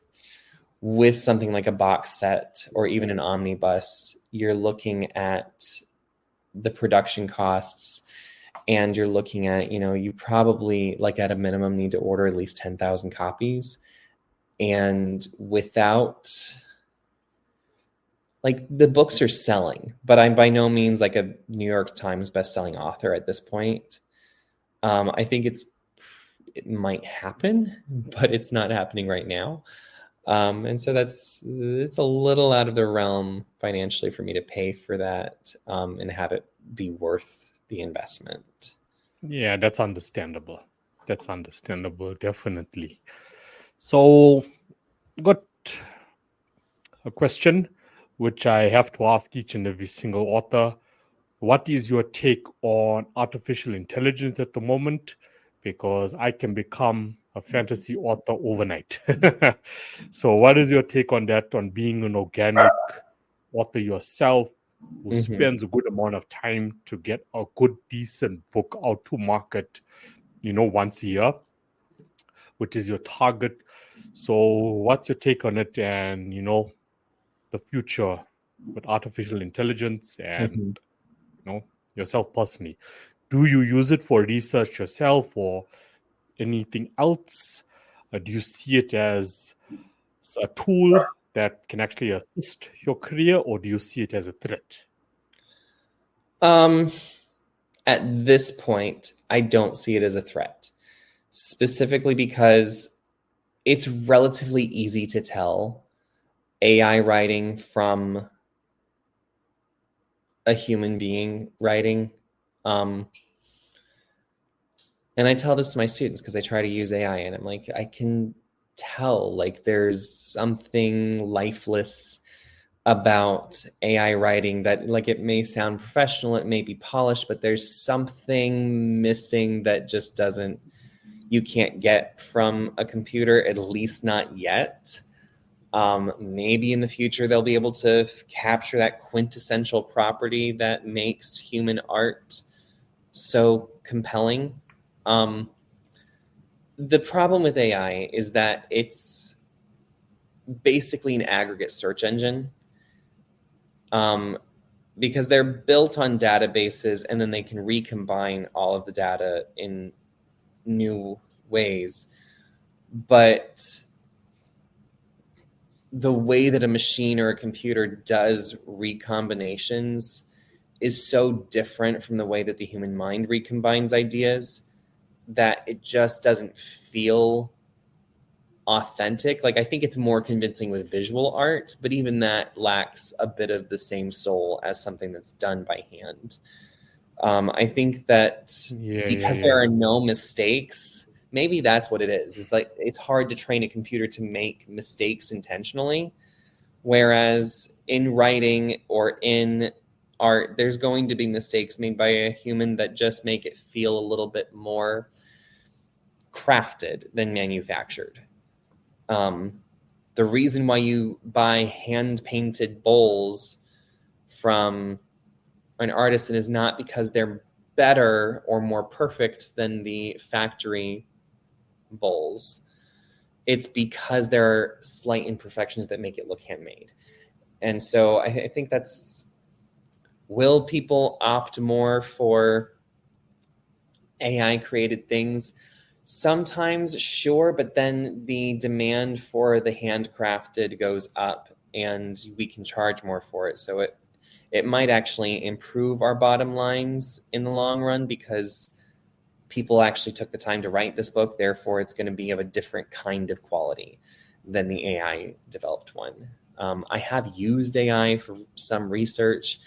with something like a box set or even an omnibus, you're looking at the production costs, and you're looking at, you probably, like, at a minimum need to order at least 10,000 copies. And without, like, the books are selling, but I'm by no means like a New York Times bestselling author at this point. I think it might happen, but it's not happening right now. And so it's a little out of the realm financially for me to pay for that, and have it be worth the investment. Yeah, that's understandable. That's understandable, definitely. So, got a question which I have to ask each and every single author. What is your take on artificial intelligence at the moment? Because I can become a fantasy author overnight. So, what is your take on that, on being an organic author yourself who spends a good amount of time to get a good, decent book out to market, once a year, which is your target? So, what's your take on it, and, the future with artificial intelligence and, yourself personally? Do you use it for research yourself or anything else? Do you see it as a tool that can actually assist your career, or do you see it as a threat? At this point, I don't see it as a threat, specifically because it's relatively easy to tell AI writing from a human being writing. And I tell this to my students because they try to use AI, and I'm like, I can tell, like, there's something lifeless about AI writing that, like, it may sound professional, it may be polished, but there's something missing that just you can't get from a computer, at least not yet. Maybe in the future they'll be able to capture that quintessential property that makes human art so compelling. The problem with AI is that it's basically an aggregate search engine, because they're built on databases, and then they can recombine all of the data in new ways. But the way that a machine or a computer does recombinations is so different from the way that the human mind recombines ideas that it just doesn't feel authentic. Like, I think it's more convincing with visual art, but even that lacks a bit of the same soul as something that's done by hand. I think that because there are no mistakes, maybe that's what it is. It's like, it's hard to train a computer to make mistakes intentionally. Whereas in writing or in art, there's going to be mistakes made by a human that just make it feel a little bit more crafted than manufactured. The reason why you buy hand-painted bowls from an artisan is not because they're better or more perfect than the factory bowls. It's because there are slight imperfections that make it look handmade. And so I think will people opt more for AI created things? Sometimes, sure, but then the demand for the handcrafted goes up and we can charge more for it. So it might actually improve our bottom lines in the long run because people actually took the time to write this book. Therefore, it's going to be of a different kind of quality than the AI developed one. I have used AI for some research.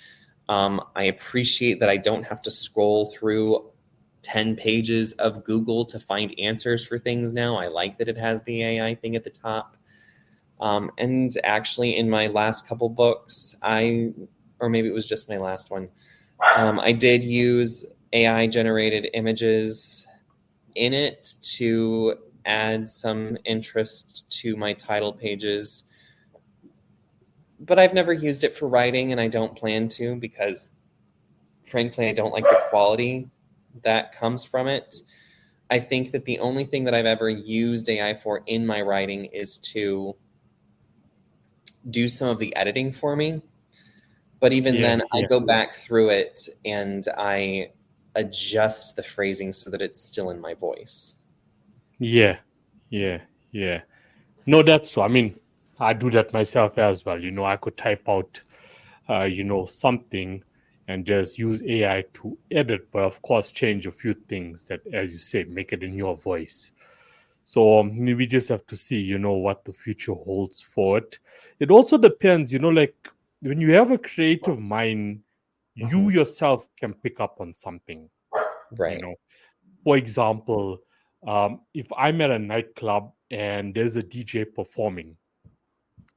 I appreciate that I don't have to scroll through 10 pages of Google to find answers for things now. I like that it has the AI thing at the top. And actually, in my last couple books, or maybe it was just my last one, I did use AI generated images in it to add some interest to my title pages. But I've never used it for writing, and I don't plan to because, frankly, I don't like the quality that comes from it. I think that the only thing that I've ever used AI for in my writing is to do some of the editing for me. But even then, I go back through it and I adjust the phrasing so that it's still in my voice. Yeah. No, that's so. I mean, I do that myself as well. I could type out, something and just use AI to edit, but of course, change a few things that, as you say, make it in your voice. So we just have to see, what the future holds for it. It also depends, like when you have a creative mind, you yourself can pick up on something. Right. For example, if I'm at a nightclub and there's a DJ performing,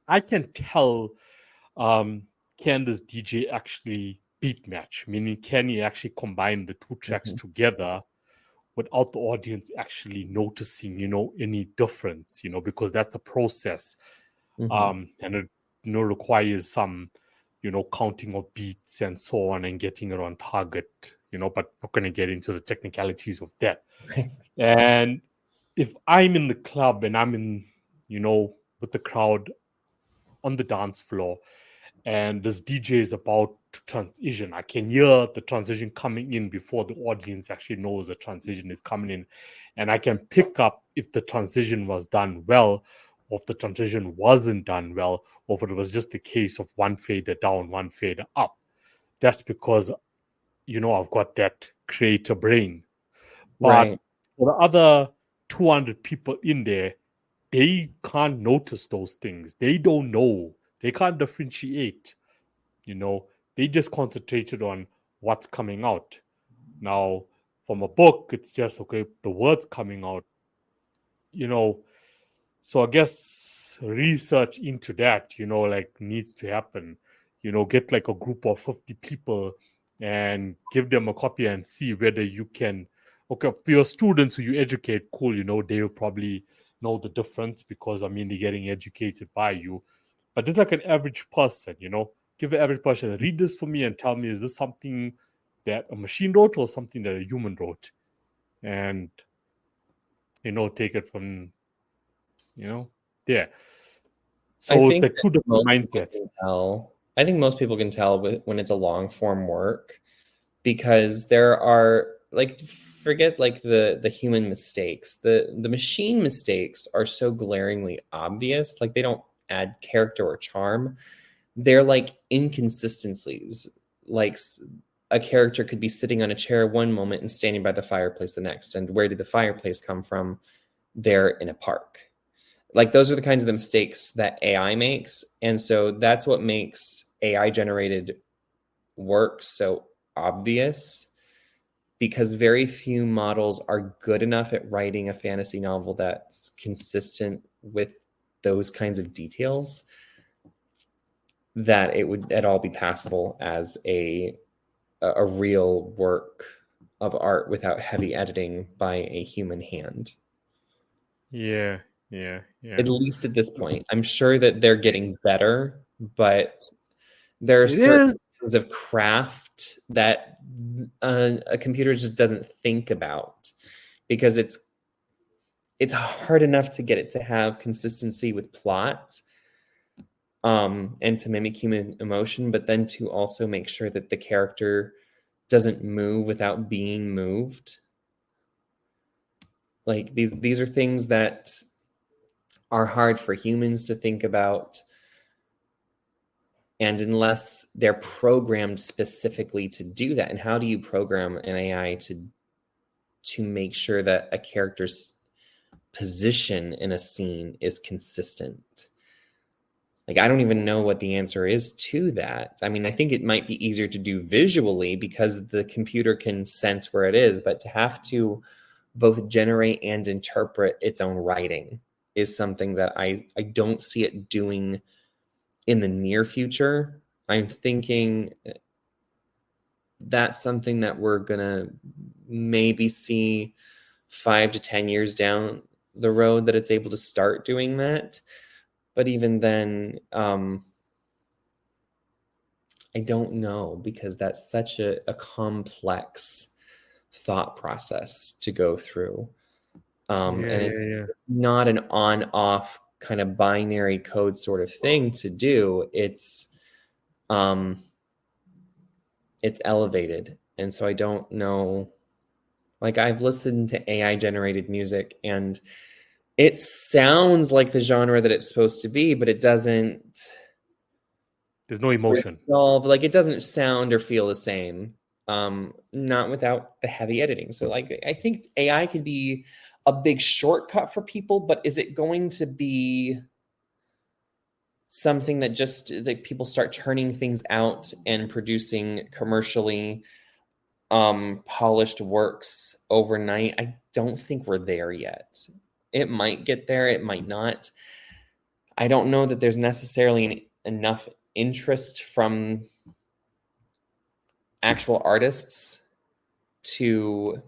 I can tell, can this DJ actually beat match? Meaning, can he actually combine the two tracks together without the audience actually noticing, any difference, because that's a process. And it, requires some, counting of beats and so on and getting it on target, but we're going to get into the technicalities of that. Right. And if I'm in the club and I'm in, with the crowd on the dance floor and this DJ is about to transition, I can hear the transition coming in before the audience actually knows the transition is coming in. And I can pick up if the transition was done well, or if the transition wasn't done well, or if it was just a case of one fader down, one fader up. That's because, I've got that creator brain. But Right. for the other 200 people in there, they can't notice those things. They don't know. They can't differentiate. They just concentrated on what's coming out. Now, from a book, it's just, okay, the words coming out, so I guess research into that, needs to happen. Get like a group of 50 people and give them a copy and see whether you can, okay, for your students who you educate, cool, they will probably know the difference because, they're getting educated by you. But just like an average person, give an average person, read this for me and tell me, is this something that a machine wrote or something that a human wrote? And, take it from, yeah. So it's like two different mindsets. I think most people can tell when it's a long form work because there are forget the human mistakes. The machine mistakes are so glaringly obvious. Like they don't add character or charm. They're like inconsistencies. Like a character could be sitting on a chair one moment and standing by the fireplace the next. And where did the fireplace come from? They're in a park. Like those are the kinds of the mistakes that AI makes. And so that's what makes AI generated work so obvious, because very few models are good enough at writing a fantasy novel that's consistent with those kinds of details that it would at all be passable as a real work of art without heavy editing by a human hand. Yeah. At least at this point. I'm sure that they're getting better, but there are certain things of craft that a computer just doesn't think about because it's hard enough to get it to have consistency with plot, and to mimic human emotion, but then to also make sure that the character doesn't move without being moved. Like these are things that are hard for humans to think about. And unless they're programmed specifically to do that, and how do you program an AI to make sure that a character's position in a scene is consistent? Like, I don't even know what the answer is to that. I mean, I think it might be easier to do visually because the computer can sense where it is, but to have to both generate and interpret its own writing is something that I don't see it doing in the near future. I'm thinking that's something that we're gonna maybe see 5 to 10 years down the road, that it's able to start doing that. But even then, I don't know, because that's such a complex thought process to go through. And it's not an on-off kind of binary code sort of thing to do. It's elevated. And so I don't know, like, I've listened to AI generated music and it sounds like the genre that it's supposed to be, but it doesn't. There's no emotion. Like, it doesn't sound or feel the same. Not without the heavy editing. So, like, I think AI could be a big shortcut for people, but is it going to be something that just like people start turning things out and producing commercially polished works overnight? I don't think we're there yet. It might get there, it might not. I don't know that there's necessarily enough interest from actual artists to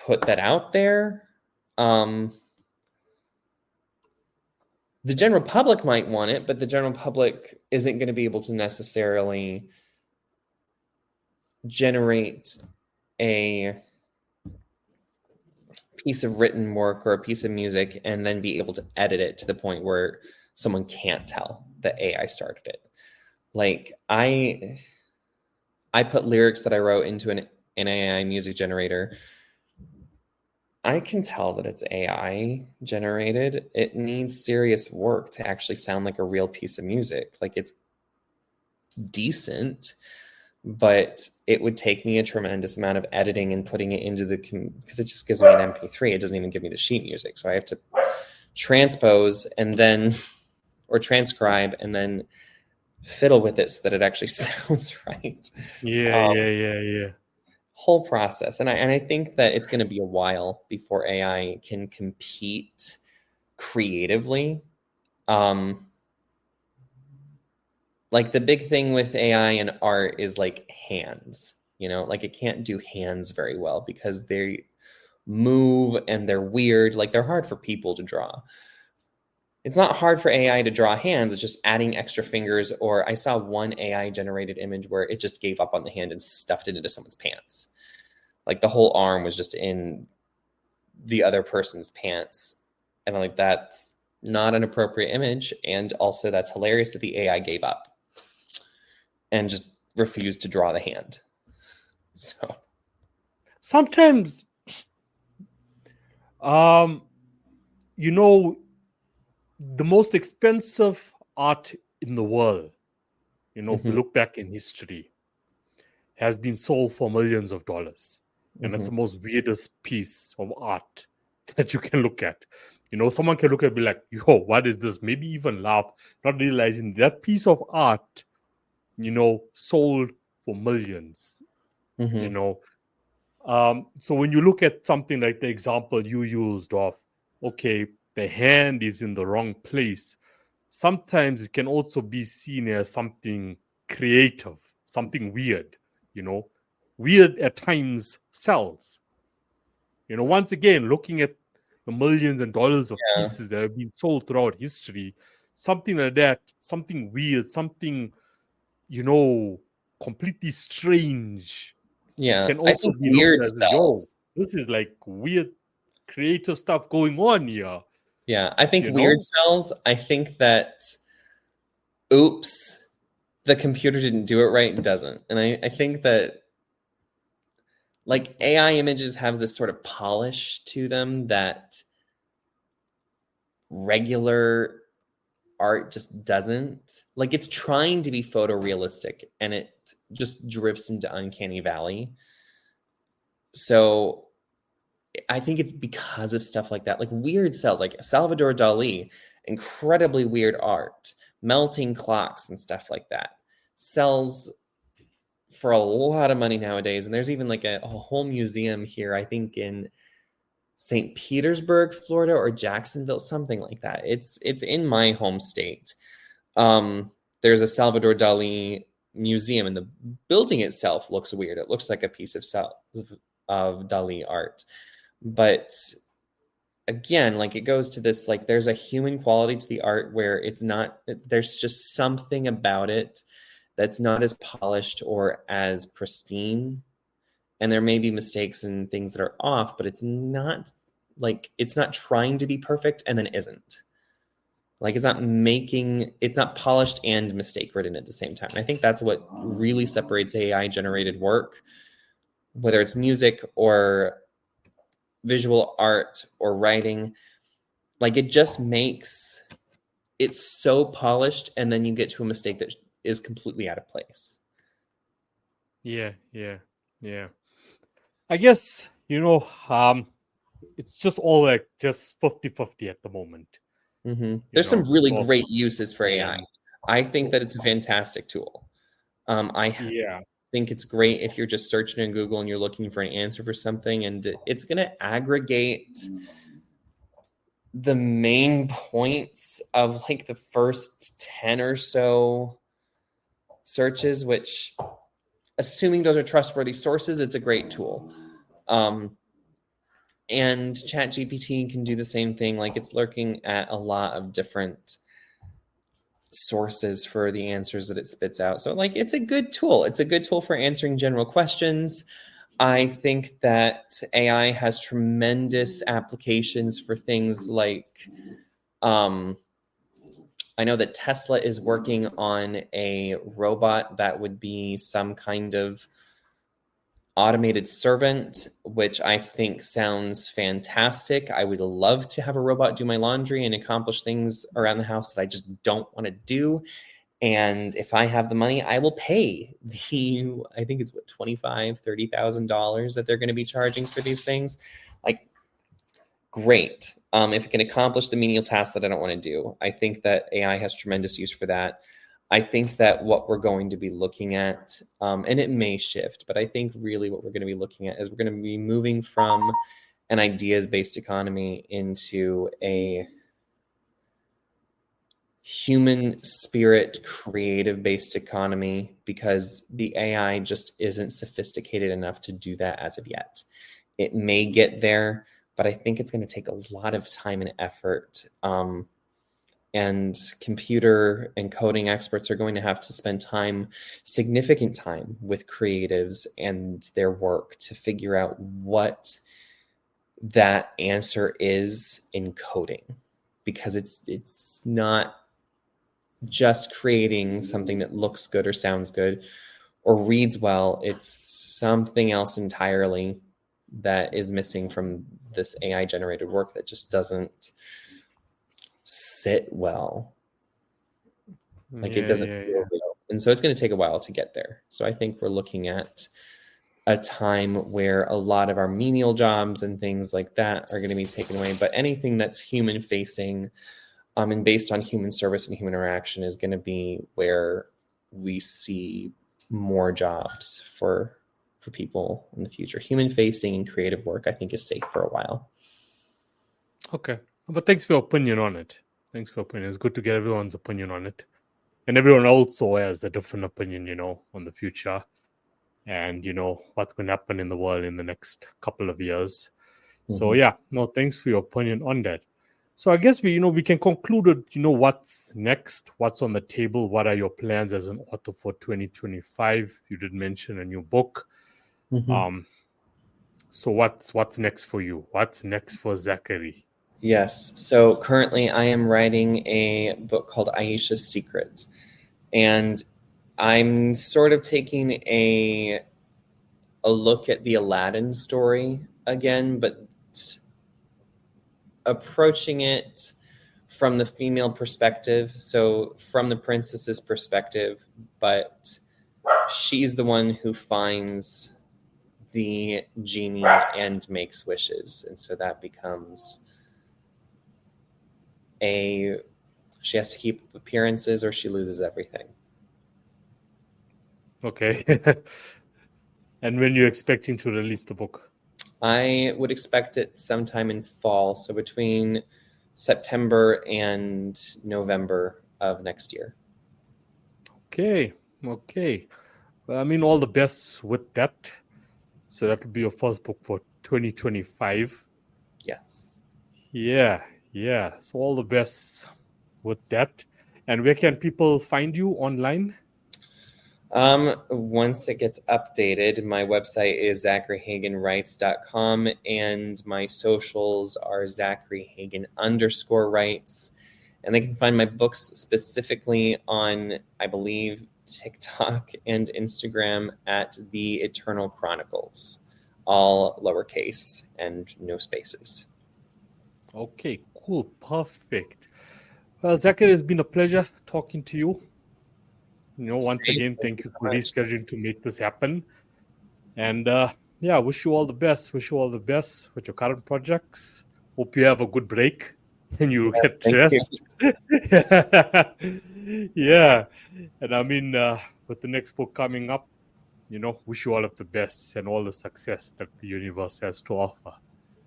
put that out there. The general public might want it, but the general public isn't going to be able to necessarily generate a piece of written work or a piece of music and then be able to edit it to the point where someone can't tell that AI started it. Like, I put lyrics that I wrote into an AI music generator. I can tell that it's AI generated. It needs serious work to actually sound like a real piece of music. Like, it's decent, but it would take me a tremendous amount of editing and putting it into because it just gives me an MP3. It doesn't even give me the sheet music. So I have to transpose and then, or transcribe and then fiddle with it so that it actually sounds right. Yeah. Whole process. And I think that it's going to be a while before AI can compete creatively. Like, the big thing with AI and art is like hands, like it can't do hands very well because they move and they're weird. Like, they're hard for people to draw. It's not hard for AI to draw hands. It's just adding extra fingers. Or I saw one AI generated image where it just gave up on the hand and stuffed it into someone's pants. Like, the whole arm was just in the other person's pants. And I'm like, that's not an appropriate image. And also, that's hilarious that the AI gave up and just refused to draw the hand. So sometimes, the most expensive art in the world, if we look back in history, has been sold for millions of dollars. And it's the most weirdest piece of art that you can look at. Someone can look at it and be like, yo, what is this? Maybe even laugh, not realizing that piece of art, sold for millions. So when you look at something like the example you used of, okay, the hand is in the wrong place, sometimes it can also be seen as something creative, something weird. Weird at times sells. Once again, looking at the millions and dollars of pieces that have been sold throughout history, something like that, something weird, something, completely strange, can also be looked at as, yo, this is like weird creative stuff going on here. Yeah, I think weird sells. I think that, oops, the computer didn't do it right, doesn't. And I think that, like, AI images have this sort of polish to them that regular art just doesn't, like, it's trying to be photorealistic and it just drifts into uncanny valley. So I think it's because of stuff like that, like weird cells, like Salvador Dali, incredibly weird art, melting clocks and stuff like that, sells for a lot of money nowadays. And there's even like a whole museum here, I think in St. Petersburg, Florida, or Jacksonville, something like that. It's in my home state. There's a Salvador Dali museum, and the building itself looks weird. It looks like a piece of Dali art. But again, like, it goes to this, like, there's a human quality to the art where it's not, there's just something about it that's not as polished or as pristine. And there may be mistakes and things that are off, but it's not like, it's not trying to be perfect and then isn't. Like, it's not polished and mistake ridden at the same time. And I think that's what really separates AI generated work, whether it's music or visual art or writing. Like, it just makes it so polished, and then you get to a mistake that is completely out of place. Yeah. I guess, it's just all like just 50-50 at the moment. There's some really great uses for AI. I think that it's a fantastic tool. I think it's great if you're just searching in Google and you're looking for an answer for something, and it's going to aggregate the main points of like the first 10 or so searches, which, assuming those are trustworthy sources, it's a great tool. And ChatGPT can do the same thing. Like, it's looking at a lot of different sources for the answers that it spits out. So, like, it's a good tool. It's a good tool for answering general questions. I think that AI has tremendous applications for things like, I know that Tesla is working on a robot that would be some kind of automated servant, which I think sounds fantastic. I would love to have a robot do my laundry and accomplish things around the house that I just don't want to do. And if I have the money, I will pay I think it's what, $25,000, $30,000 that they're going to be charging for these things. Like, great. If it can accomplish the menial tasks that I don't want to do, I think that AI has tremendous use for that. I think that what we're going to be looking at, and it may shift, but I think really what we're going to be looking at is we're going to be moving from an ideas-based economy into a human spirit, creative-based economy, because the AI just isn't sophisticated enough to do that as of yet. It may get there, but I think it's going to take a lot of time and effort. And computer and coding experts are going to have to spend significant time with creatives and their work to figure out what that answer is in coding, because it's not just creating something that looks good or sounds good or reads well. It's something else entirely that is missing from this AI generated work that just doesn't sit well. Like, it doesn't feel real. And so it's going to take a while to get there. So I think we're looking at a time where a lot of our menial jobs and things like that are going to be taken away. But anything that's human facing and based on human service and human interaction is going to be where we see more jobs for people in the future. Human facing and creative work, I think, is safe for a while. Okay. But thanks for your opinion on it. It's good to get everyone's opinion on it. And everyone also has a different opinion, on the future and, what's going to happen in the world in the next couple of years. So, thanks for your opinion on that. So I guess we can conclude with, what's next, what's on the table, what are your plans as an author for 2025? You did mention a new book. So what's next for you? What's next for Zachary? Yes. So currently I am writing a book called Aisha's Secret. And I'm sort of taking a look at the Aladdin story again, but approaching it from the female perspective, so from the princess's perspective, but she's the one who finds the genie and makes wishes. And so that becomes she has to keep appearances or she loses everything. Okay. And when you're expecting to release the book? I would expect it sometime in fall, so between September and November of next year. Okay. Well, I mean, all the best with that. So that will be your first book for 2025. Yes. Yeah. So all the best with that. And where can people find you online? Once it gets updated, my website is zacharyhagenwrites.com, and my socials are zacharyhagen_writes. And they can find my books specifically on, I believe, TikTok and Instagram at the Eternal Chronicles, all lowercase and no spaces. Okay, cool. Perfect. Well, Zachary, it's been a pleasure talking to you. Once again, thank you for rescheduling to make this happen. And wish you all the best. Wish you all the best with your current projects. Hope you have a good break and you get rest. Yeah. And I mean, with the next book coming up, wish you all of the best and all the success that the universe has to offer.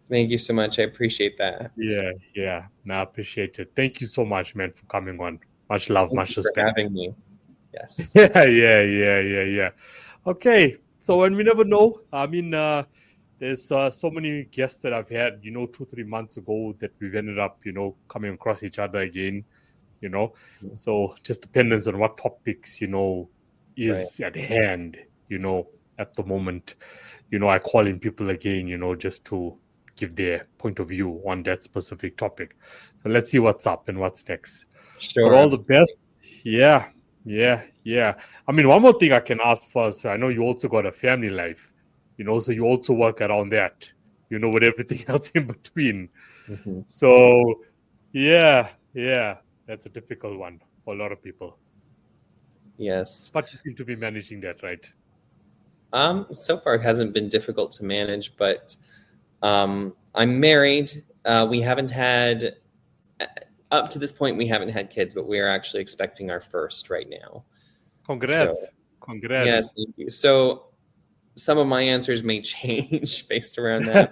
Thank you so much. I appreciate that. Yeah. No, I appreciate it. Thank you so much, man, for coming on. Much love, much respect. For having me. Yes. Yeah. Okay. So, and we never know. I mean, there's so many guests that I've had, 2-3 months ago that we've ended up, coming across each other again, So just depends on what topics, is at hand, at the moment. I call in people again, just to give their point of view on that specific topic. So let's see what's up and what's next. Sure. But all the best. Yeah. I mean, one more thing I can ask first. I know you also got a family life, so you also work around that, with everything else in between. Mm-hmm. So, yeah, that's a difficult one for a lot of people. Yes. But you seem to be managing that, right? So far it hasn't been difficult to manage, but I'm married. We haven't had, up to this point, we haven't had kids, but we are actually expecting our first right now. Congrats. Yes, thank you. So some of my answers may change based around that.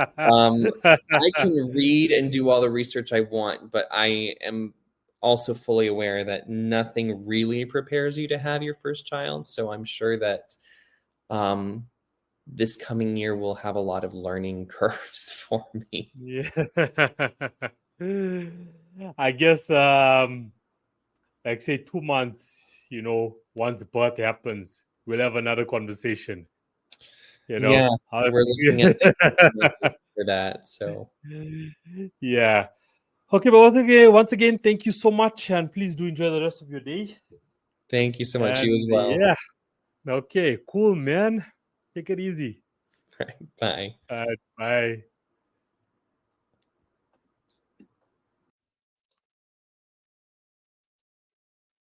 I can read and do all the research I want, but I am also fully aware that nothing really prepares you to have your first child. So I'm sure that this coming year will have a lot of learning curves for me. Yeah. I guess, like say 2 months, once the birth happens, we'll have another conversation. Yeah, we're looking at for that. So yeah. Okay, but once again, thank you so much, and please do enjoy the rest of your day. Thank you so much. You as well. Yeah. Okay, cool, man. Take it easy. All right, bye. Bye.